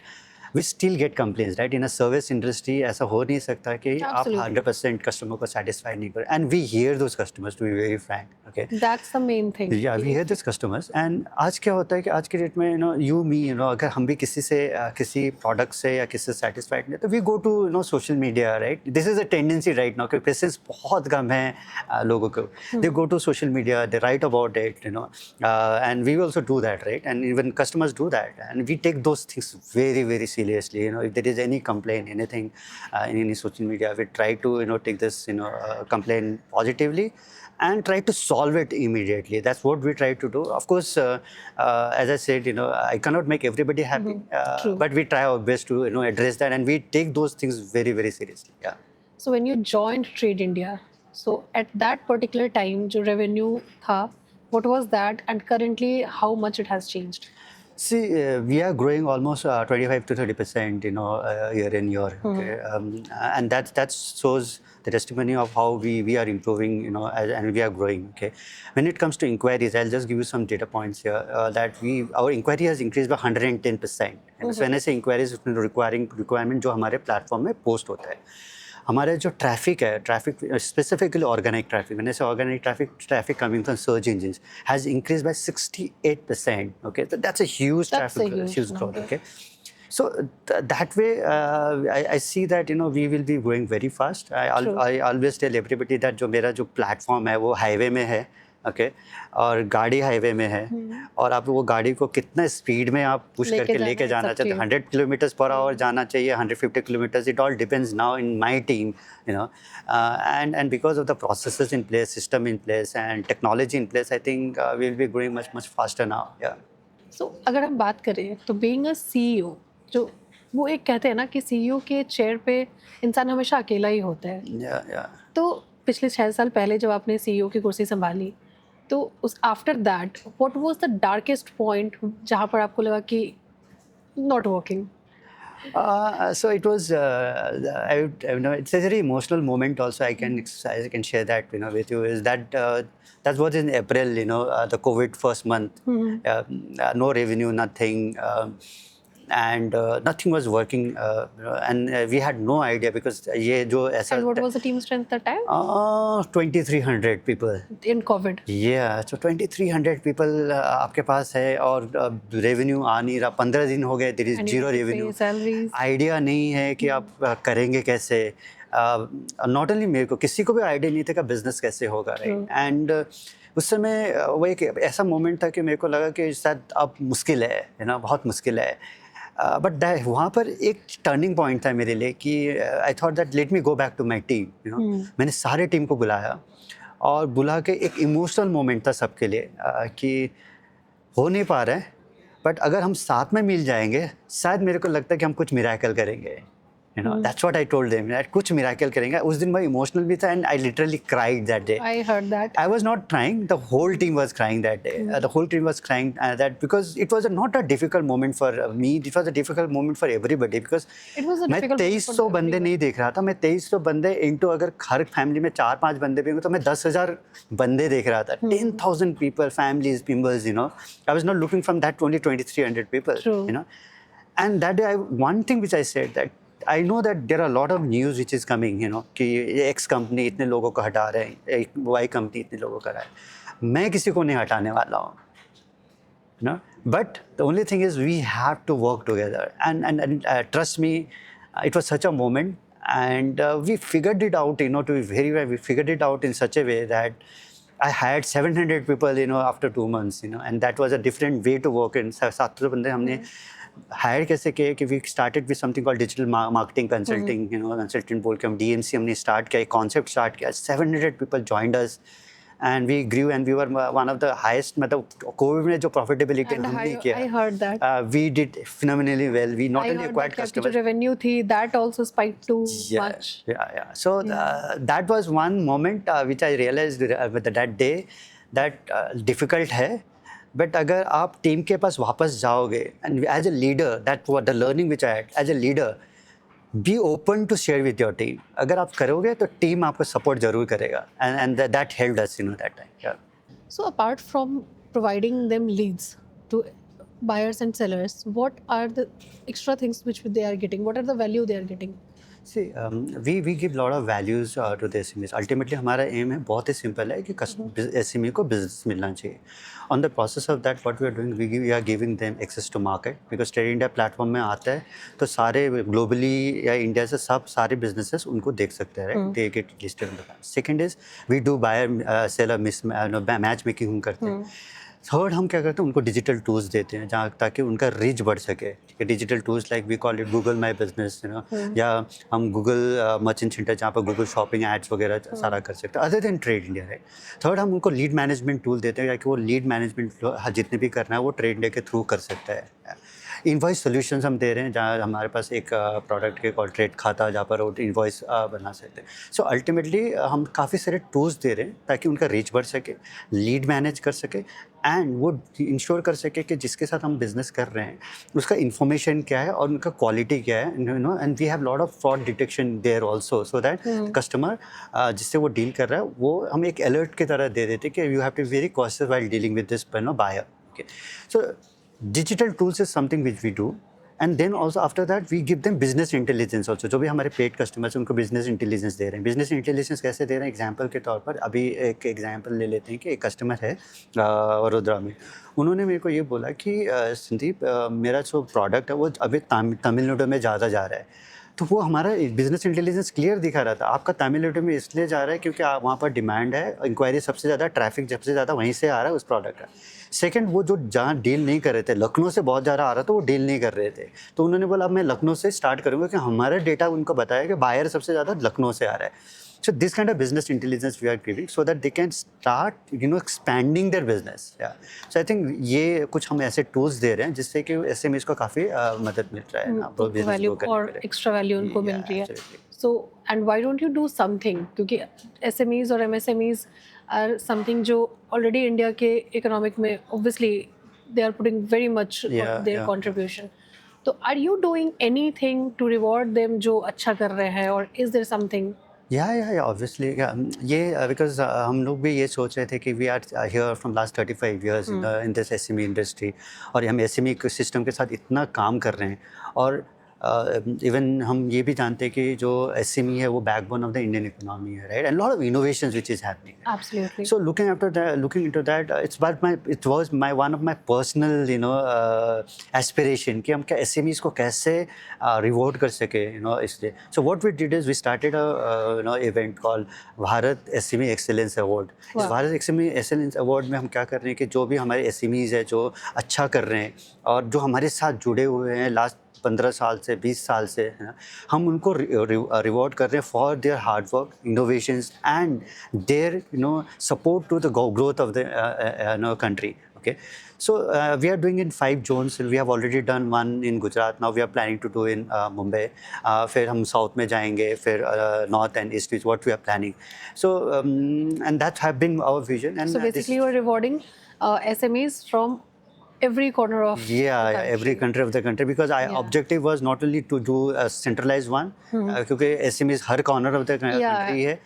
we still get complaints, right? In a service industry, ऐसा हो नहीं सकता कि आप 100% customer को satisfy नहीं करें. And we hear those customers, to be very frank. Okay. That's the main thing. Yeah, we hear those customers. And आज क्या होता है कि आज के डेट में you me अगर हम भी किसी से किसी product से या किसी से satisfied नहीं तो we go to social media, right? This is a tendency right now कि presence बहुत कम है लोगों को. They go to social media, they write about it, and we also do that, right? And even customers do that, and we take those things very very seriously. If there is any complaint, anything in any social media, we try to take this complaint positively and try to solve it immediately. That's what we try to do. Of course, as I said, I cannot make everybody happy, but we try our best to address that, and we take those things very very seriously. Yeah. So when you joined Trade India, so at that particular time, जो revenue था, what was that, and currently how much it has changed? See, we are growing almost 25 to 30%, year in year, okay? And that shows the testimony of how we are improving, and we are growing, okay? When it comes to inquiries, I'll just give you some data points here that our inquiry has increased by 110%. And so when I say inquiries, requirement जो हमारे platform में post होता है. हमारे जो traffic specifically organic traffic, मैंने से organic traffic coming from search engines has increase by 68%. Okay, so that's a huge growth. Okay, so that way I see that we will be growing very fast. I always tell everybody that जो मेरा जो platform है वो highway में है, okay, और गाड़ी highway में है, और आप वो गाड़ी को कितना स्पीड में आप पुश करके लेके जाना चाहते हैं, 100 किलोमीटर्स पर आवर जाना चाहिए, 150 kilometres, it all depends now in my team, and because of the processes in place, system in place and technology in place, I think we will be growing much faster now. Yeah. So अगर हम बात करें तो being a CEO, जो वो एक कहते हैं ना कि CEO के चेयर पे इंसान हमेशा अकेला ही होता है. Yeah. तो पिछले 6 साल पहले जब आपने CEO की कुर्सी संभाली, तो उस after that what was the darkest point जहाँ पर आपको लगा कि not working? So it was, it's a very emotional moment also. I can share that with you. Is that was in April, the COVID first month. No revenue, nothing. And nothing was working, and we had no idea because ये जो ऐसा. And what was the team strength at that time? 2,300 people. In COVID. Yeah, so 2,300 people आपके पास है और revenue आ नहीं रहा, 15 दिन हो गए, there is zero revenue. Salaries. Idea नहीं है कि आप करेंगे कैसे. Not only मेरे को, किसी को भी idea नहीं था कि business कैसे होगा, right? And उस समय वो एक ऐसा मोमेंट था कि मेरे को लगा कि शायद अब मुश्किल है, बहुत मुश्किल है. बट वहाँ पर एक टर्निंग पॉइंट था मेरे लिए कि I thought that let me go back to my team. मैंने सारे टीम को बुलाया और बुला के एक इमोशनल मोमेंट था सबके लिए कि हो नहीं पा रहा है, बट अगर हम साथ में मिल जाएंगे शायद मेरे को लगता है कि हम कुछ मिरेकल करेंगे. You know, that's what I told them. That कुछ miracle करेंगे. उस दिन मैं emotional भी था and I literally cried that day. I heard that. I was not crying. The whole team was crying that day. The whole team was crying that because it was not a difficult moment for me. It was a difficult moment for everybody because It was a मैं difficult moment 2300 for बंदे नहीं देख रहा था. मैं 2300 बंदे into अगर हर family में 4-5 बंदे भी होंगे तो मैं 10,000 बंदे देख रहा था. 10,000 people, families, members. You know, I was not looking from that only 2,300 people. True. You know, and that day one thing which I said that. I know that there are a lot of news which is coming, you know, कि ये X company इतने लोगों को हटा रहे हैं, Y company इतने लोगों को हटा रहा है. मैं किसी को नहीं हटाने वाला हूँ, you know. But the only thing is we have to work together and trust me, it was such a moment and we figured it out, you know, to be very well. We figured it out in such a way that I had 700 people, you know, after 2 months, you know, and that was a different way to work. In 700 बंदे हमने higher कैसे किए कि we started with something called digital marketing consulting, you know, consultant बोल के हम DMC हमने start किया, एक कॉन्सेप्ट स्टार्ट किया. 700 people joined us and we grew and we were one of the highest. मतलब कोविड में जो प्रॉफिटेबिलिटी हमने किया, I heard that. We did phenomenally well. We not I only heard acquired that आपकी जो customers. revenue थी that also spiked too much. Yeah. So that was one moment which I realized with that day that difficult है. But अगर आप team के पास वापस जाओगे and as a leader, that was the learning which I had as a leader, be open to share with your team. अगर आप करोगे तो टीम आपको सपोर्ट जरूर करेगा and that helped us, you know, that time. So apart from providing them leads to buyers and sellers, what are the extra things which they are getting? What are the value they are getting? See, we give lot of values to the SMEs. Ultimately हमारा aim है, बहुत ही simple है कि SME को business मिलना चाहिए. On the process of that, what we are doing, we are giving them access to market because Trade India platform में आता है तो सारे globally या इंडिया से सारे businesses उनको देख सकते हैं, right? They get listed on the platform. Second is we do buyer seller match making हम करते हैं. थर्ड हम क्या करते हैं, उनको डिजिटल टूल्स देते हैं जहाँ ताकि उनका रीच बढ़ सके. Digital tools like we call it Google my business, you know, या हम गूगल मर्चेंट सेंटर जहाँ पर गूगल शॉपिंग एड्स वगैरह सारा कर सकते हैं other than trade India, right. Third हम उनको लीड मैनेजमेंट टूल देते हैं ताकि वो लीड मैनेजमेंट जितने भी करना है वो ट्रेड इंडिया के थ्रू कर सकता है. इन्वॉइस सोल्यूशंस हम दे रहे हैं जहाँ हमारे पास एक प्रोडक्ट के कॉल ट्रेड खाता जहाँ पर वो इन्वॉइस बना सकते हैं. सो अल्टीमेटली हम काफ़ी सारे टूल्स दे रहे हैं ताकि उनका रीच बढ़ सके, लीड मैनेज कर सके एंड वो इंश्योर कर सके कि जिसके साथ हम बिजनेस कर रहे हैं उसका इन्फॉर्मेशन क्या है और उनका क्वालिटी क्या है, you know. And we have lot of fraud detection there also so that customer जिससे वो डील कर रहा है वो हम एक अलर्ट की तरह दे देते कि you have to be very cautious while dealing with this buyer. Okay, so digital tools is something which we do and then also after that we give them business intelligence also. जो भी हमारे paid customers हैं उनको business intelligence दे रहे हैं. Business intelligence कैसे दे रहे हैं, एग्जांपल के तौर पर अभी एक एग्जांपल ले लेते हैं कि एक कस्टमर है वडोदरा में. उन्होंने मेरे को ये बोला कि संदीप मेरा जो प्रोडक्ट है वो अभी तमिलनाडु में ज़्यादा जा रहा है. तो वो हमारा बिजनेस इंटेलिजेंस क्लियर दिखा रहा था, आपका तमिलनाडु में इसलिए जा रहा है क्योंकि वहाँ पर डिमांड है, इंक्वायरी सबसे ज़्यादा, ट्रैफिक सबसे ज़्यादा वहीं से आ रहा है उस प्रोडक्ट का. सेकंड, वो जो जहाँ डील नहीं कर रहे थे, लखनऊ से बहुत ज़्यादा आ रहा था, वो डील नहीं कर रहे थे. तो उन्होंने बोला अब मैं लखनऊ से स्टार्ट करूँगा कि हमारा डेटा उनको बताया कि बायर सबसे ज़्यादा लखनऊ से आ रहा है. So this kind of business intelligence we are giving so that they can start, you know, expanding their business. Yeah. So I think ये कुछ हम ऐसे tools दे रहे हैं जिससे कि SMEs को काफ़ी मदद मिल रहा है ना, वो business वैल्यू grow करने और के लिए. एक्स्ट्रा वैल्यू उनको मिल रही है. absolutely. So and why don't you do something, क्योंकि SMEs और MSMEs आर समथिंग जो ऑलरेडी इंडिया के इकोनॉमिक में obviously they are putting very much their contribution. तो are you doing anything to reward them जो अच्छा कर रहे हैं, और is there something? Yeah, obviously. ये because हम लोग भी ये सोच रहे थे कि we are here from last 35 years in this SME industry और हम SME सिस्टम के साथ इतना काम कर रहे हैं और इवन हम ये भी जानते हैं कि जो SME है वो backbone of the Indian economy है, right. And lot of innovations which is happening. Absolutely. So looking into that, it was one of my personal, you know, aspiration कि हम क्या SMEs को कैसे रिवॉर्ड कर सके, you know, इसलिए. So what we did is we started a you know event called Bharat SME Excellence Award. इस Bharat SME Excellence Award में हम क्या कर रहे हैं कि जो भी हमारे SMEs है जो अच्छा कर रहे हैं और जो हमारे साथ जुड़े हुए हैं लास्ट 15 साल से 20 साल से, है ना, हम उनको रिवॉर्ड कर रहे हैं for their hard work, innovations and their, you know, support to the growth of the country. Okay, so we are doing in 5 zones. We have already done one in Gujarat. Now we are planning to do in Mumbai. फिर हम south में जाएंगे, फिर north and east is what we are planning. So and that have been our vision. And So basically, you are rewarding SMEs from every corner of the country. every country of the country, because our Yeah. objective was not only to do a centralized one, क्योंकि SMEs her corner of the country है,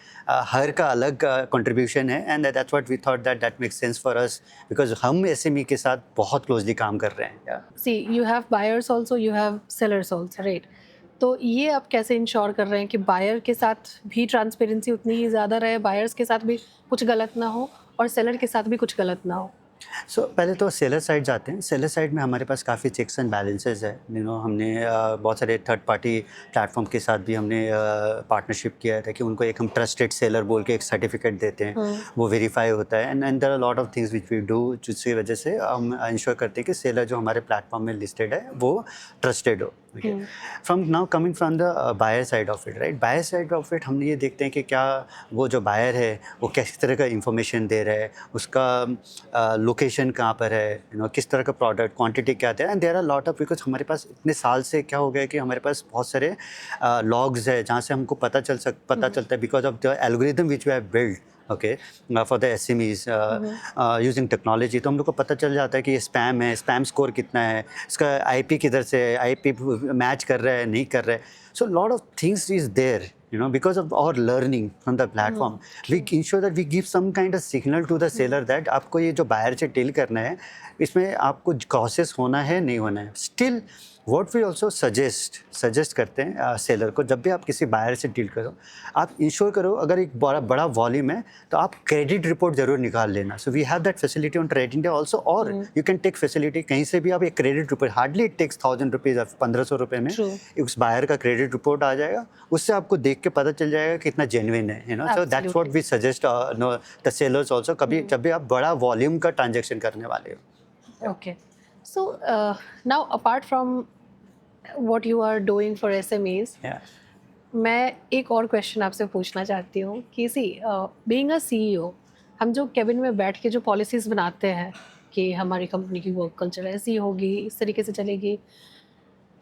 हर का अलग contribution है, and that's what we thought that makes sense for us, because हम SME के साथ बहुत closely काम कर रहे हैं. Yeah. See, you have buyers also, you have sellers also, right? तो ये आप कैसे इंश्योर कर रहे हैं कि बायर के साथ भी ट्रांसपेरेंसी उतनी ही ज़्यादा रहे, बायर्स के साथ भी कुछ गलत ना हो और सेलर के साथ भी कुछ गलत ना हो? पहले तो सेलर साइड जाते हैं. सेलर साइड में हमारे पास काफ़ी चेक्स एंड बैलेंसेस है. हमने बहुत सारे थर्ड पार्टी प्लेटफॉर्म के साथ भी हमने पार्टनरशिप किया है कि उनको एक हम ट्रस्टेड सेलर बोल के एक सर्टिफिकेट देते हैं. वो वेरीफाई होता है, and there are lot of things which we do, जिसकी वजह से हम इंश्योर करते हैं कि सेलर जो हमारे प्लेटफॉर्म में लिस्टेड है वो ट्रस्टेड हो. From now coming from the buyer side of it, right. Buyer side of it हम ये देखते हैं कि क्या वो जो बायर है वो किस तरह का इंफॉर्मेशन दे रहा है, उसका लोकेशन कहाँ पर है, किस तरह का प्रोडक्ट, क्वांटिटी क्या है. And there are lot of, because हमारे पास इतने साल से क्या हो गया कि हमारे पास बहुत सारे लॉग्स है जहाँ से हमको पता चलता है, because of the algorithm which we have build, okay, for the SMEs using technology. तो हम लोग को पता चल जाता है कि ये स्पैम है, स्पैम स्कोर कितना है, इसका IP किधर से है, IP मैच कर रहा है नहीं कर रहा है. So lot of things is there, because of our learning from the platform. We ensure that we give some kind of signal to the seller that आपको ये जो बायर से डील करना है इसमें आपको कॉशियस होना है, नहीं होना है. Still what we also suggest करते हैं सेलर को, जब भी आप किसी बायर से डील करो, आप इंश्योर करो अगर एक बड़ा वॉल्यूम है तो आप क्रेडिट रिपोर्ट जरूर निकाल लेना. So we have that facility on trading day also, और यू कैन टेक फैसिलिटी कहीं से भी. आप एक credit report, hardly it takes 1000 rupees, 1500 रुपये में उस बायर का क्रेडिट रिपोर्ट आ जाएगा. उससे आपको देख के पता चल जाएगा कितना जेन्युइन है. So that's what we suggest the sellers also, कभी जब भी आप बड़ा वॉल्यूम का ट्रांजेक्शन करने वाले हो. Okay. So now apart from what you are doing for SMEs, मैं एक और क्वेश्चन आपसे पूछना चाहती हूँ कि बीइंग अ CEO, हम जो केबिन में बैठ के जो पॉलिसीज़ बनाते हैं कि हमारी कंपनी की वर्क कल्चर ऐसी होगी, इस तरीके से चलेगी,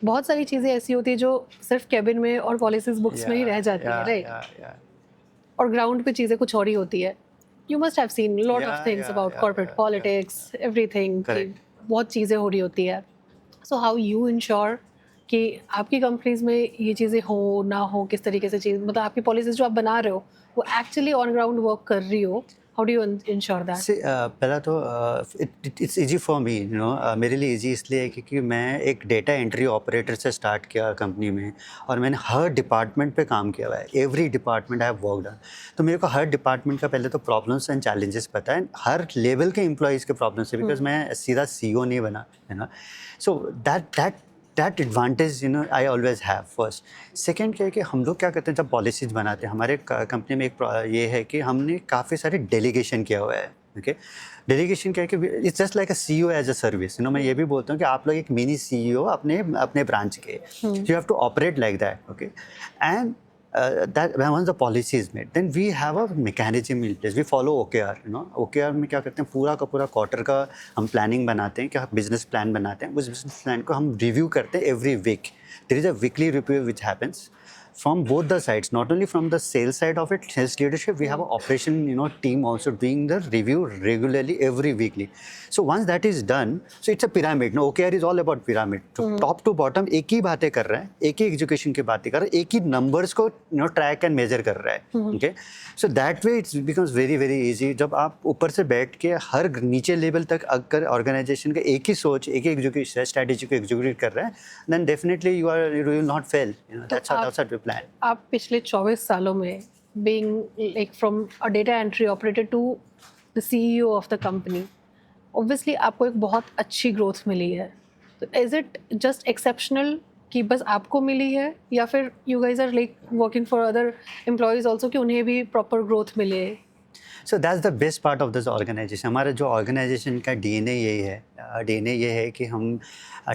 बहुत सारी चीज़ें ऐसी होती है जो सिर्फ केबिन में और पॉलिसीज़ बुक्स में ही रह जाती है, राइट. और ग्राउंड पे चीज़ें कुछ और ही होती है. You must have seen a lot of things about corporate politics, everything. बहुत चीज़ें हो रही होती है. So how you ensure कि आपकी कंपनीज में ये चीज़ें हो ना हो, किस तरीके से चीज़, मतलब आपकी पॉलिसीज जो आप बना रहे हो वो एक्चुअली ऑन ग्राउंड वर्क कर रही हो. How do you ensure that? पहला तो इट्स ईजी फॉर मी, मेरे लिए ईजी इसलिए है क्योंकि मैं एक डेटा एंट्री ऑपरेटर से स्टार्ट किया कंपनी में, और मैंने हर डिपार्टमेंट पे काम किया हुआ है. Every department I have worked on. तो मेरे को हर डिपार्टमेंट का पहले तो प्रॉब्लम्स एंड चैलेंजेस पता है, हर लेवल के एम्प्लॉयज़ के प्रॉब्लम्स है, बिकॉज मैं सीधा CEO नहीं बना, so that advantage I always have. First. Second क्या है कि हम लोग क्या करते हैं जब पॉलिसीज बनाते हैं, हमारे कंपनी में एक ये है कि हमने काफ़ी सारे डेलीगेशन किया हुआ है. ओके, डेलीगेशन क्या है कि it's just like a CEO as a service. मैं ये भी बोलता हूँ कि आप लोग एक मिनी CEO अपने ब्रांच के, you have to operate like that. Okay, and that once the policy is made, then we have a mechanism in place. We follow OKR. OKR में क्या करते हैं, पूरा का पूरा क्वार्टर का हम प्लानिंग बनाते हैं, क्या बिजनेस प्लान बनाते हैं. उस बिजनेस प्लान को हम रिव्यू करते हैं every week. There is a weekly review which happens from both the sides, not only from the sales side of it, sales leadership, we have an operation team also doing the review regularly every weekly. So once that is done, so it's a pyramid. OKR is all about pyramid. So top to bottom एक ही बातें कर रहा है, एक ही education की बातें कर रहा है, एक ही नंबर्स को ट्रैक एंड मेजर कर रहा है. Okay, so that way it's becomes very very easy. जब आप ऊपर से बैठ के हर नीचे लेवल तक अगर ऑर्गेनाइजेशन का एक ही सोच, एक ही एजुकेशन स्ट्रैटेजी को एग्जीक्यूट कर रहा है, then definitely you will not fail. That's how we plan. आप पिछले 24 सालों में being like from a data entry operator to the CEO of the company, obviously आपको एक बहुत अच्छी ग्रोथ मिली है. तो is it just exceptional कि बस आपको मिली है, या फिर you guys are like working for other employees also कि उन्हें भी proper growth मिले? So that's the best part of this organization. हमारा जो ऑर्गेनाइजेशन का डीएनए यही है. डीएनए ये है कि हम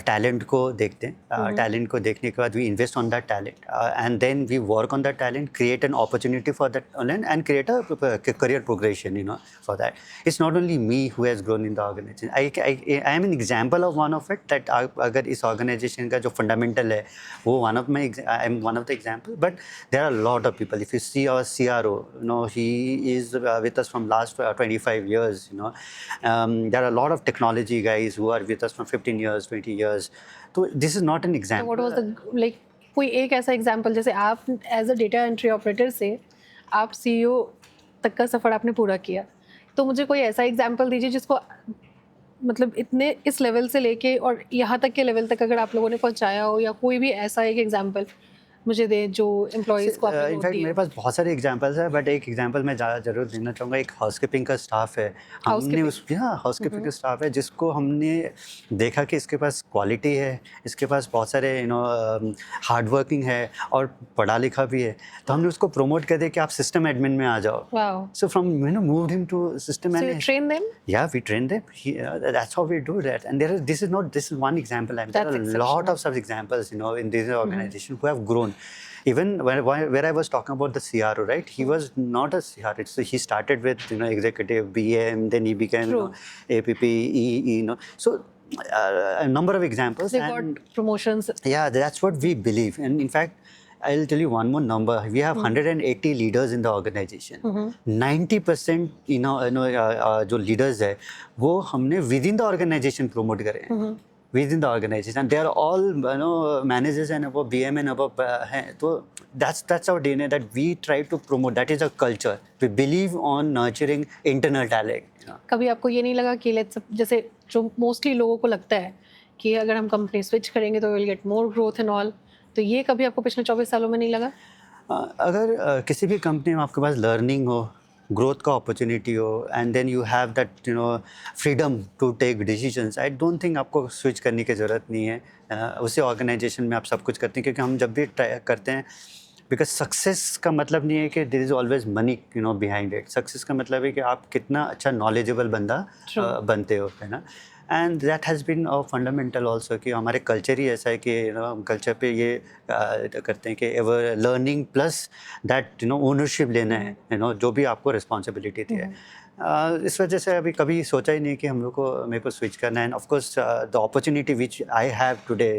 टैलेंट को देखते हैं. टैलेंट को देखने के बाद we invest on that talent and then we work on that talent, create an opportunity for that talent and create a career progression, for that. It's not only me who has grown in the organization. I am an example of one of it. That अगर इस organization का जो fundamental है वो one of my, I am one of the example. But there are lot of people. If you see our CRO, he is with us from last 25 years. There are a lot of technology guys who are with us from 15 years, 20 years. So this is not an example. What was the like कोई एक ऐसा example, जैसे आप as a data entry operator से आप CEO तक का सफ़र आपने पूरा किया, तो मुझे कोई ऐसा एग्जांपल दीजिए जिसको मतलब इतने इस लेवल से लेके और यहाँ तक के लेवल तक अगर आप लोगों ने पहुँचाया हो, या कोई भी ऐसा एक एग्जांपल मुझे दे जो एम्प्लॉइज़ को आपने इनफैक्ट मेरे पास बहुत सारे एग्जांपल्स हैं, बट एक एग्जांपल मैं ज़रूर देना चाहूँगा. एक हाउसकीपिंग का स्टाफ है. हमने उस हाउसकीपिंग का स्टाफ है जिसको हमने देखा कि इसके पास क्वालिटी है, इसके पास बहुत सारे हार्ड वर्किंग है और पढ़ा लिखा भी है, तो हमने उसको प्रमोट कर दिया कि आप सिस्टम एडमिन में आ जाओ. Wow. So from moved him to system So you admin. train them? Yeah, we train them. That's how we do that. And this is one example. And there That's are a lot of such examples, in this organization who have grown. Even where I was talking about the CRO, right? He was not a CRO. So he started with executive BM, then he became APP, EE, So a number of examples. They got promotions. Yeah, that's what we believe. And in fact, I'll tell you one more number. We have 180 leaders in the organization. 90% जो leaders है वो हमने within the organization promote करे हैं. Within the organization, they are all managers and above, BM and above हैं. तो that's our DNA, that we try to promote. That is our culture. We believe on nurturing internal talent. कभी आपको ये नहीं लगा कि जैसे जो मोस्टली लोगों को लगता है कि अगर हम कंपनी स्विच करेंगे तो will get more growth and all, तो ये कभी आपको पिछले 24 सालों में नहीं लगा? अगर किसी भी कंपनी में आपके पास लर्निंग हो, ग्रोथ का अपॉर्चुनिटी हो, and then you have that freedom to take decisions, I don't think आपको स्विच करने की ज़रूरत नहीं है. उसी ऑर्गेनाइजेशन में आप सब कुछ करते हैं, क्योंकि हम जब भी ट्राई करते हैं, बिकॉज सक्सेस का मतलब नहीं है कि there is always money behind it. Success का मतलब है कि आप कितना अच्छा नॉलेजेबल बंदा बनते हो, है ना. And that has been fundamental also, कि हमारे कल्चर ही ऐसा है कि हम कल्चर पे ये करते हैं कि ever learning plus that ownership लेना है, जो भी आपको रिस्पॉन्सिबिलिटी दी है. इस वजह से अभी कभी सोचा ही नहीं कि हम लोग को मेरे को स्विच करना है. Of course the opportunity which I have today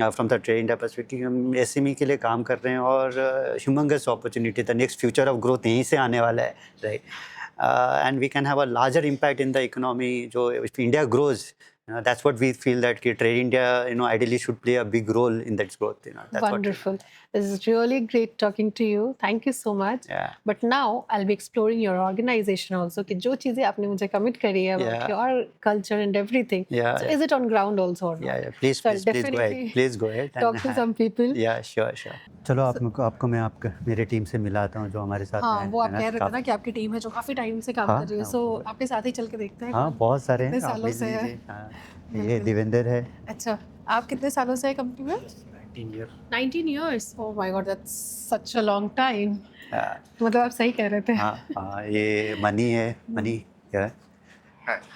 from the trade India perspective, हम SME के लिए काम कर रहे हैं, और humongous opportunity, the next future of growth यहीं से आने वाला है, right. And we can have a larger impact in the economy. So if India grows, that's what we feel, that Trade India, ideally should play a big role in that growth. That's Wonderful. This is really great talking to you. Thank you so much. Yeah. But now I'll be exploring your organization also. कि जो चीजें आपने मुझे commit करी है about your culture and everything. Yeah. So is it on ground also or not? Yeah. Please go ahead. Please go ahead. Talk to some people. Yeah, sure. चलो आपको मैं मेरे टीम से मिलाता हूँ जो हमारे साथ हैं. वो आप कह रहे थे ना कि आपकी टीम है जो काफी टाइम से काम कर रही है. So आपके साथ ही चल के देखते हैं. हाँ, बहुत सारे हैं. सालों से है. ये देवेंद्र है. अच्छा, आप कितने सालों से है कंपनी में? 19 years. Oh my God, that's such a long time. मतलब आप सही कह रहे थे. हाँ, ये मनी है. मनी क्या है?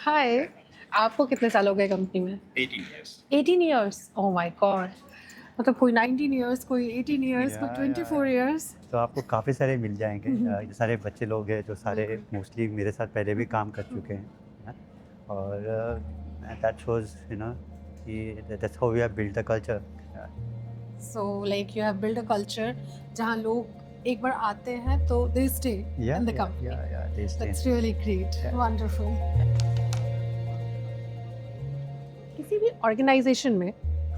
हाय, आपको कितने साल हो गए कंपनी में? 18 years. 18 years. Oh my God. मतलब कोई 19 years, कोई 18 years, कोई 24 years. तो आपको काफ़ी सारे मिल जाएंगे. ये सारे बच्चे लोग हैं जो सारे मोस्टली मेरे साथ पहले भी काम कर चुके हैं, और that shows that's how we have built the culture. So like you have built a culture जहाँ लोग एक बार आते हैं तो they stay in the company. Yeah, they stay. That's really great. Yeah. Wonderful. किसी भी ऑर्गेनाइजेशन में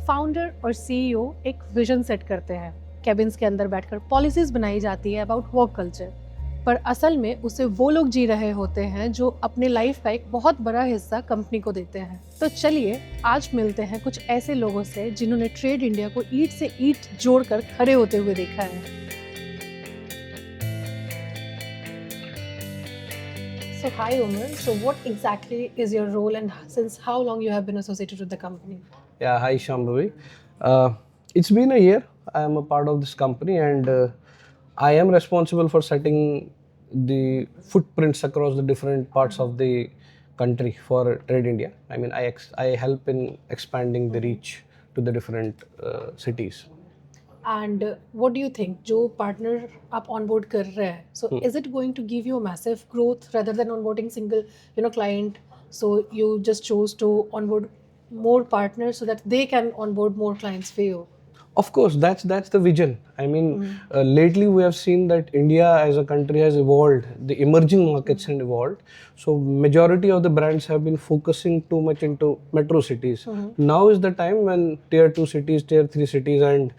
फाउंडर और CEO एक विजन सेट करते हैं. कैबिन्स के अंदर बैठकर पॉलिसीज बनाई जाती है अबाउट वर्क कल्चर, पर असल में उसे वो लोग जी रहे होते हैं जो अपने लाइफ का एक बहुत बड़ा हिस्सा कंपनी को देते हैं. तो चलिए आज मिलते हैं कुछ ऐसे लोगों से जिन्होंने ट्रेड इंडिया को ईंट से ईंट जोड़कर खड़े होते हुए देखा है. So hi Umar, so what exactly is your role and since how long you have been associated with the company? Yeah, hi Shambhavi. It's been a year. I am a part of this company, and I am responsible for setting the footprints across the different parts of the country for Trade India. I mean, I help in expanding the reach to the different cities. And what do you think, जो partner आप onboard कर रहे हैं, so is it going to give you a massive growth rather than onboarding single, client? So you just chose to onboard more partners so that they can onboard more clients for you. Of course, that's the vision. I mean, lately we have seen that India as a country has evolved. The emerging markets have evolved. So majority of the brands have been focusing too much into metro cities. Now is the time when tier 2 cities, tier 3 cities, and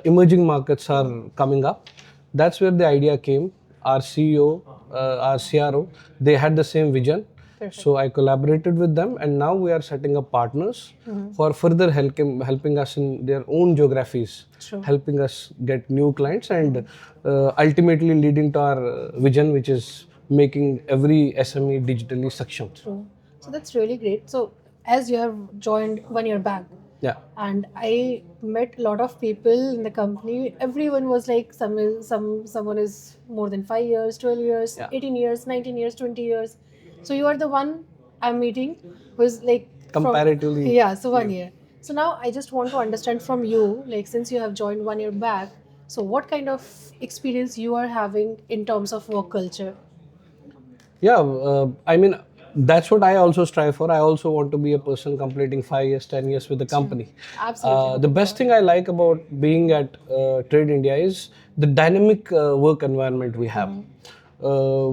emerging markets are coming up. That's where the idea came. Our CEO, our CRO, they had the same vision. Perfect. So I collaborated with them, and now we are setting up partners for further helping us in their own geographies, True. helping us get new clients, and ultimately leading to our vision, which is making every SME digitally sexual. True. So that's really great. So as you have joined 1 year back, Yeah. and I met a lot of people in the company. Everyone was like, someone is more than 5 years, 12 years, Yeah. 18 years, 19 years, 20 years. So you are the one I'm meeting who is like Comparatively. so 1 year. So now I just want to understand from you, like since you have joined 1 year back, so what kind of experience you are having in terms of work culture? Yeah, I mean, that's what I also strive for. I also want to be a person completing 5 years, 10 years with the company. Absolutely. The best thing I like about being at Trade India is the dynamic work environment we have.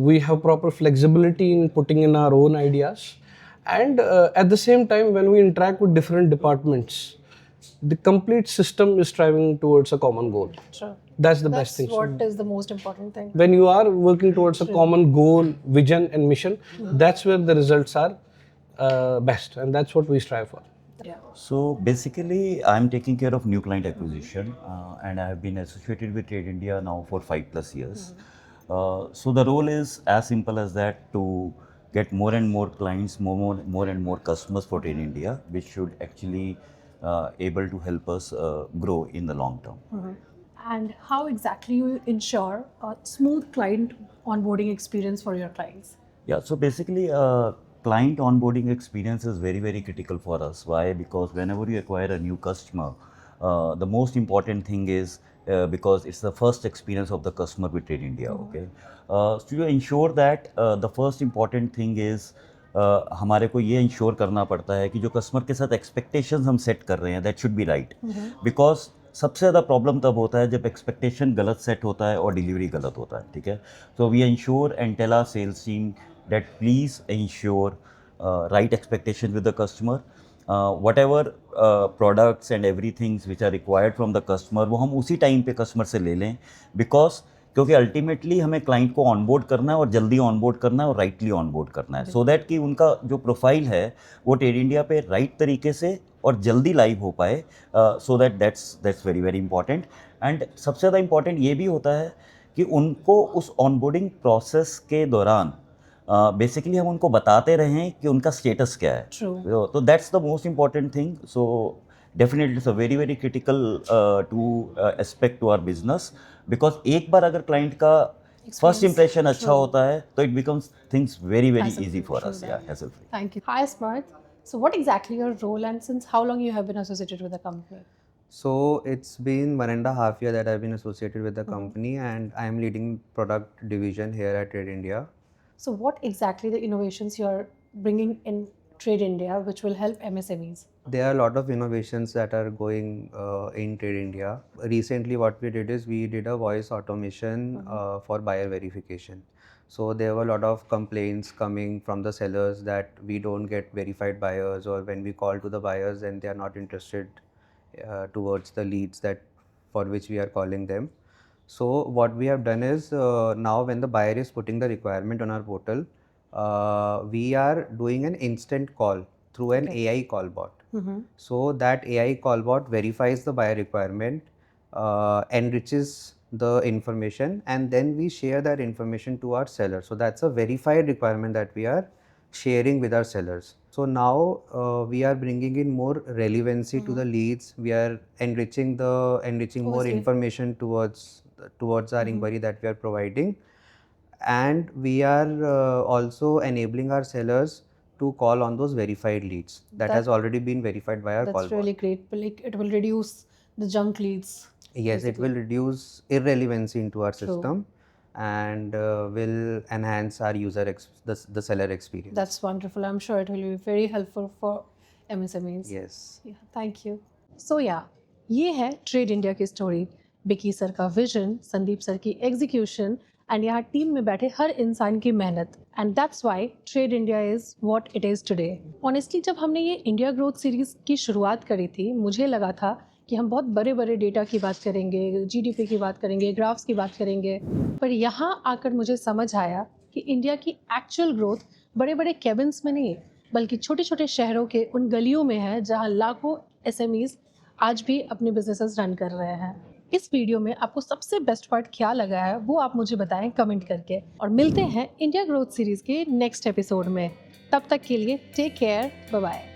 We have proper flexibility in putting in our own ideas. And at the same time, when we interact with different departments, the complete system is striving towards a common goal. Sure. That's the That's best thing. So what is the most important thing. when you are working towards a common goal, vision, and mission, that's where the results are best, and that's what we strive for. Yeah. So basically, I'm taking care of new client acquisition, and I have been associated with Trade India now for 5+ years. So the role is as simple as that, to get more and more clients, more and more customers for Trade India, which should actually able to help us grow in the long term. And how exactly you ensure a smooth client onboarding experience for your clients? Yeah, so basically, client onboarding experience is very, very critical for us. Why? Because whenever you acquire a new customer, the most important thing is because it's the first experience of the customer with Trade India. Okay, so to ensure that the first important thing is हमारे को ये ensure करना पड़ता है कि जो customer के साथ एक्सपेक्टेशंस हम सेट कर रहे हैं, that should be right. Because सबसे ज़्यादा प्रॉब्लम तब होता है जब एक्सपेक्टेशन गलत सेट होता है और डिलीवरी गलत होता है. ठीक है, so we ensure and tell our sales team that please ensure right expectation with the customer. whatever products and everything which are required from the customer, वो हम उसी टाइम पे कस्टमर से ले लें. बिकॉज क्योंकि अल्टीमेटली हमें क्लाइंट को ऑनबोर्ड करना है और जल्दी ऑनबोर्ड करना है और राइटली ऑनबोर्ड करना है, सो दैट कि उनका जो प्रोफाइल है वो ट्रेड इंडिया पे राइट तरीके से और जल्दी लाइव हो पाए. So that's very very important. And सबसे ज़्यादा इंपॉर्टेंट ये भी होता है कि उनको उस ऑनबोर्डिंग प्रोसेस के दौरान बेसिकली हम उनको बताते रहें कि उनका स्टेटस क्या है. तो that's the most important thing. So definitely it's a very very critical to aspect to our business. Because एक बार अगर क्लाइंट का फर्स्ट इंप्रेशन अच्छा होता है तो it becomes things very very easy for us. या hassle free. Thank you. Hi, Smart. So, what exactly your role, and since how long you have been associated with the company? So it's been 1.5 years that I've been associated with the company, and I'm leading product division here at Trade India. So, what exactly the innovations you are bringing in Trade India, which will help MSMEs? There are a lot of innovations that are going in Trade India. Recently, what we did is we did a voice automation for buyer verification. So there were a lot of complaints coming from the sellers that we don't get verified buyers, or when we call to the buyers and they are not interested towards the leads that for which we are calling them. So what we have done is now when the buyer is putting the requirement on our portal, we are doing an instant call through an AI call bot. So that AI call bot verifies the buyer requirement, enriches the information, and then we share that information to our seller. So that's a verified requirement that we are sharing with our sellers. So now we are bringing in more relevancy to the leads. We are enriching more Obviously. information towards our inquiry that we are providing. and we are also enabling our sellers to call on those verified leads that has already been verified by our call That's really bot. great. Like it will reduce the junk leads. Yes, it basically. will reduce irrelevancy into our True. system and will enhance our the seller experience. That's wonderful. I'm sure it will be very helpful for MSMEs. Yes. Yeah, thank you. So yeah, ये है trade India की story. बिकी sir का vision, Sandeep sir की execution and यहाँ team में बैठे हर इंसान की मेहनत, and that's why trade India is what it is today. Honestly जब हमने ये इंडिया ग्रोथ सीरीज की शुरुआत करी थी, मुझे लगा था कि हम बहुत बड़े बड़े डेटा की बात करेंगे, जीडीपी की बात करेंगे, ग्राफ्स की बात करेंगे, पर यहाँ आकर मुझे समझ आया कि इंडिया की एक्चुअल ग्रोथ बड़े बड़े केबिन्स में नहीं, बल्कि छोटे छोटे शहरों के उन गलियों में है जहाँ लाखों एसएमईज आज भी अपने बिजनेसेस रन कर रहे हैं। इस वीडियो में आपको सबसे बेस्ट पार्ट क्या लगा है वो आप मुझे बताएं कमेंट करके, और मिलते हैं इंडिया ग्रोथ सीरीज के नेक्स्ट एपिसोड में। तब तक के लिए टेक केयर, बाय बाय।